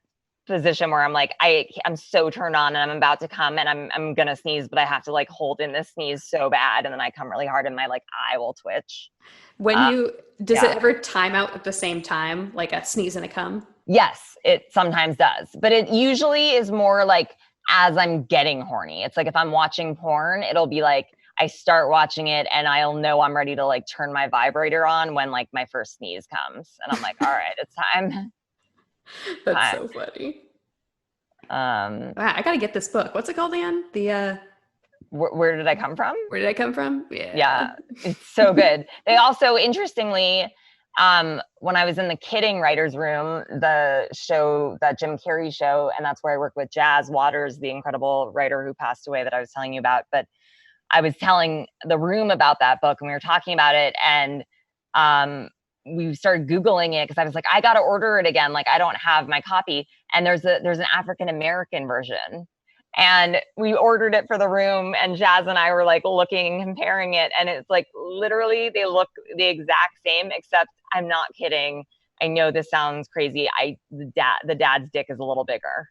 position where I'm like, I'm so turned on and I'm about to come and I'm gonna sneeze, but I have to like hold in this sneeze so bad, and then I come really hard and my like eye will twitch. Does it ever time out at the same time, like a sneeze and a cum? Yes, it sometimes does, but it usually is more like as I'm getting horny. It's like if I'm watching porn, it'll be like I start watching it and I'll know I'm ready to like turn my vibrator on when like my first sneeze comes, and I'm like, all right, it's time. That's so funny. Wow, I gotta get this book. What's it called, Anne? Where did I come from? Where did I come from? Yeah, it's so good. They also, interestingly, when I was in the Kidding writers room, the show, that Jim Carrey show, and that's where I work with Jazz Waters, the incredible writer who passed away that I was telling you about. But I was telling the room about that book and we were talking about it, and we started Googling it because I was like, I got to order it again. Like I don't have my copy. And there's an African-American version. And we ordered it for the room, and Jazz and I were like looking and comparing it. And it's like, literally they look the exact same, except I'm not kidding. I know this sounds crazy. The dad's dick is a little bigger.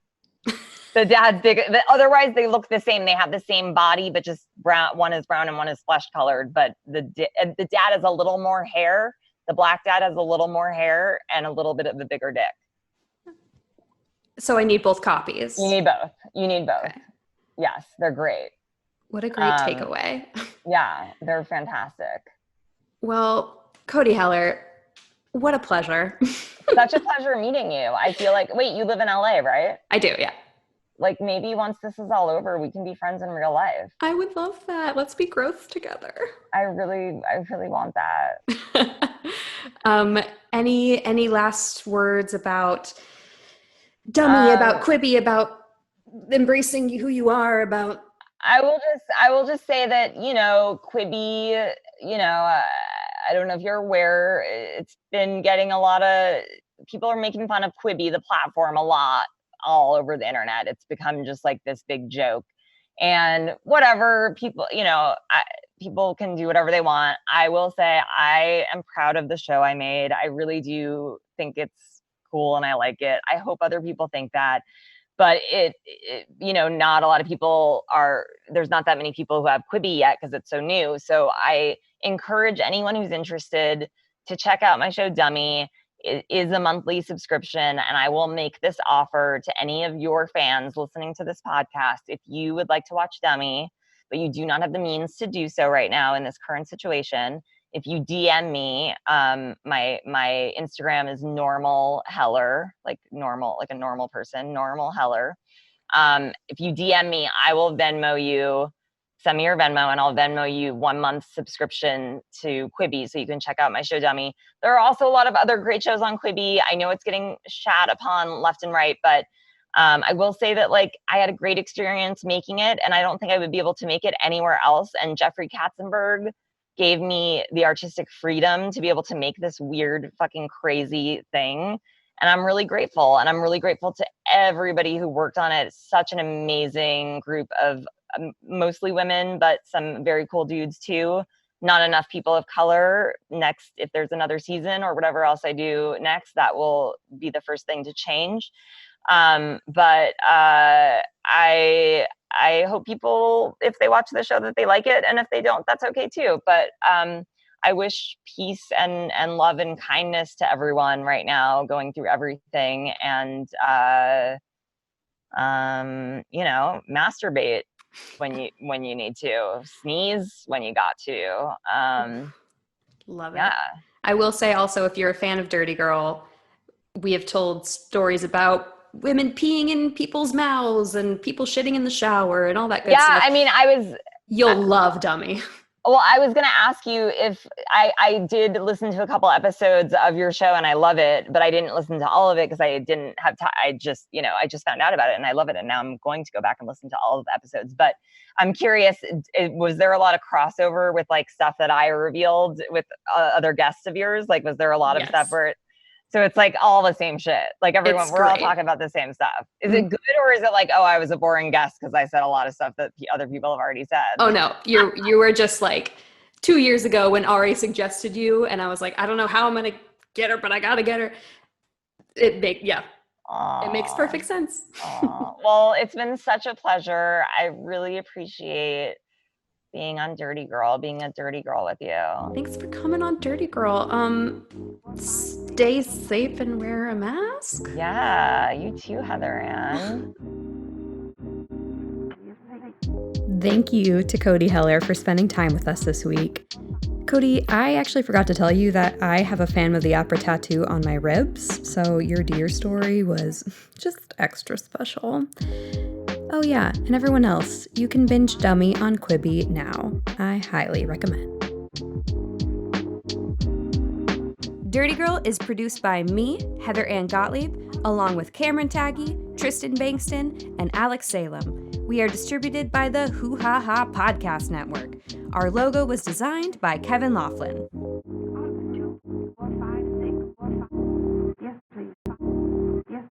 The dad's dick, otherwise they look the same. They have the same body, but just brown. One is brown and one is flesh colored. But the dad has a little more hair. The black dad has a little more hair and a little bit of a bigger dick. So I need both copies. You need both. Okay. Yes, they're great. What a great takeaway. Yeah, they're fantastic. Well, Cody Heller, what a pleasure. Such a pleasure meeting you. I feel like, wait, you live in LA, right? I do, yeah. Like maybe once this is all over, we can be friends in real life. I would love that. Let's be growth together. I really want that. Any last words about Dummy, about Quibi, about embracing who you are, about... I will just say that, Quibi, I don't know if you're aware, it's been getting a lot of, people are making fun of Quibi, the platform, a lot all over the internet. It's become just like this big joke. And whatever, people, people can do whatever they want. I will say I am proud of the show I made. I really do think it's cool and I like it. I hope other people think that. But it not a lot of people there's not that many people who have Quibi yet because it's so new. So I encourage anyone who's interested to check out my show Dummy. It is a monthly subscription, and I will make this offer to any of your fans listening to this podcast. If you would like to watch Dummy, but you do not have the means to do so right now in this current situation, if you DM me, my Instagram is Normal Heller, like normal, like a normal person, Normal Heller. If you DM me, I will Venmo you, send me your Venmo, and I'll Venmo you 1 month subscription to Quibi so you can check out my show Dummy. There are also a lot of other great shows on Quibi. I know it's getting shat upon left and right, but I will say that like I had a great experience making it, and I don't think I would be able to make it anywhere else. And Jeffrey Katzenberg gave me the artistic freedom to be able to make this weird, fucking crazy thing. And I'm really grateful. And I'm really grateful to everybody who worked on it. It's such an amazing group of mostly women, but some very cool dudes too. Not enough people of color. Next, if there's another season or whatever else I do next, that will be the first thing to change. But I hope people, if they watch the show, that they like it. And if they don't, that's okay too. But I wish peace and love and kindness to everyone right now going through everything. And, masturbate. when you need to, sneeze when you got to. Love it. Yeah. I will say also, if you're a fan of Dirty Girl, we have told stories about women peeing in people's mouths and people shitting in the shower and all that good stuff. I mean, You'll love Dummy. well, I was going to ask you if I did listen to a couple episodes of your show and I love it, but I didn't listen to all of it because I didn't have time. I just found out about it and I love it. And now I'm going to go back and listen to all of the episodes. But I'm curious, was there a lot of crossover with like stuff that I revealed with other guests of yours? Like, was there a lot of stuff where so it's like all the same shit. Like everyone, we're all talking about the same stuff. Is it good, or is it like, oh, I was a boring guest because I said a lot of stuff that other people have already said? Oh no, you were just like 2 years ago when Ari suggested you, and I was like, I don't know how I'm gonna get her, but I gotta get her. It makes perfect sense. Well, it's been such a pleasure. I really appreciate being on Dirty Girl, being a dirty girl with you. Thanks for coming on Dirty Girl. Stay safe and wear a mask. Yeah, you too, Heather Ann. Thank you to Cody Heller for spending time with us this week. Cody, I actually forgot to tell you that I have a Phantom of the Opera tattoo on my ribs, so your deer story was just extra special. Oh yeah, and everyone else, you can binge Dummy on Quibi now. I highly recommend. Dirty Girl is produced by me, Heather Ann Gottlieb, along with Cameron Taggy, Tristan Bankston, and Alex Salem. We are distributed by the Whohaha Podcast Network. Our logo was designed by Kevin Laughlin.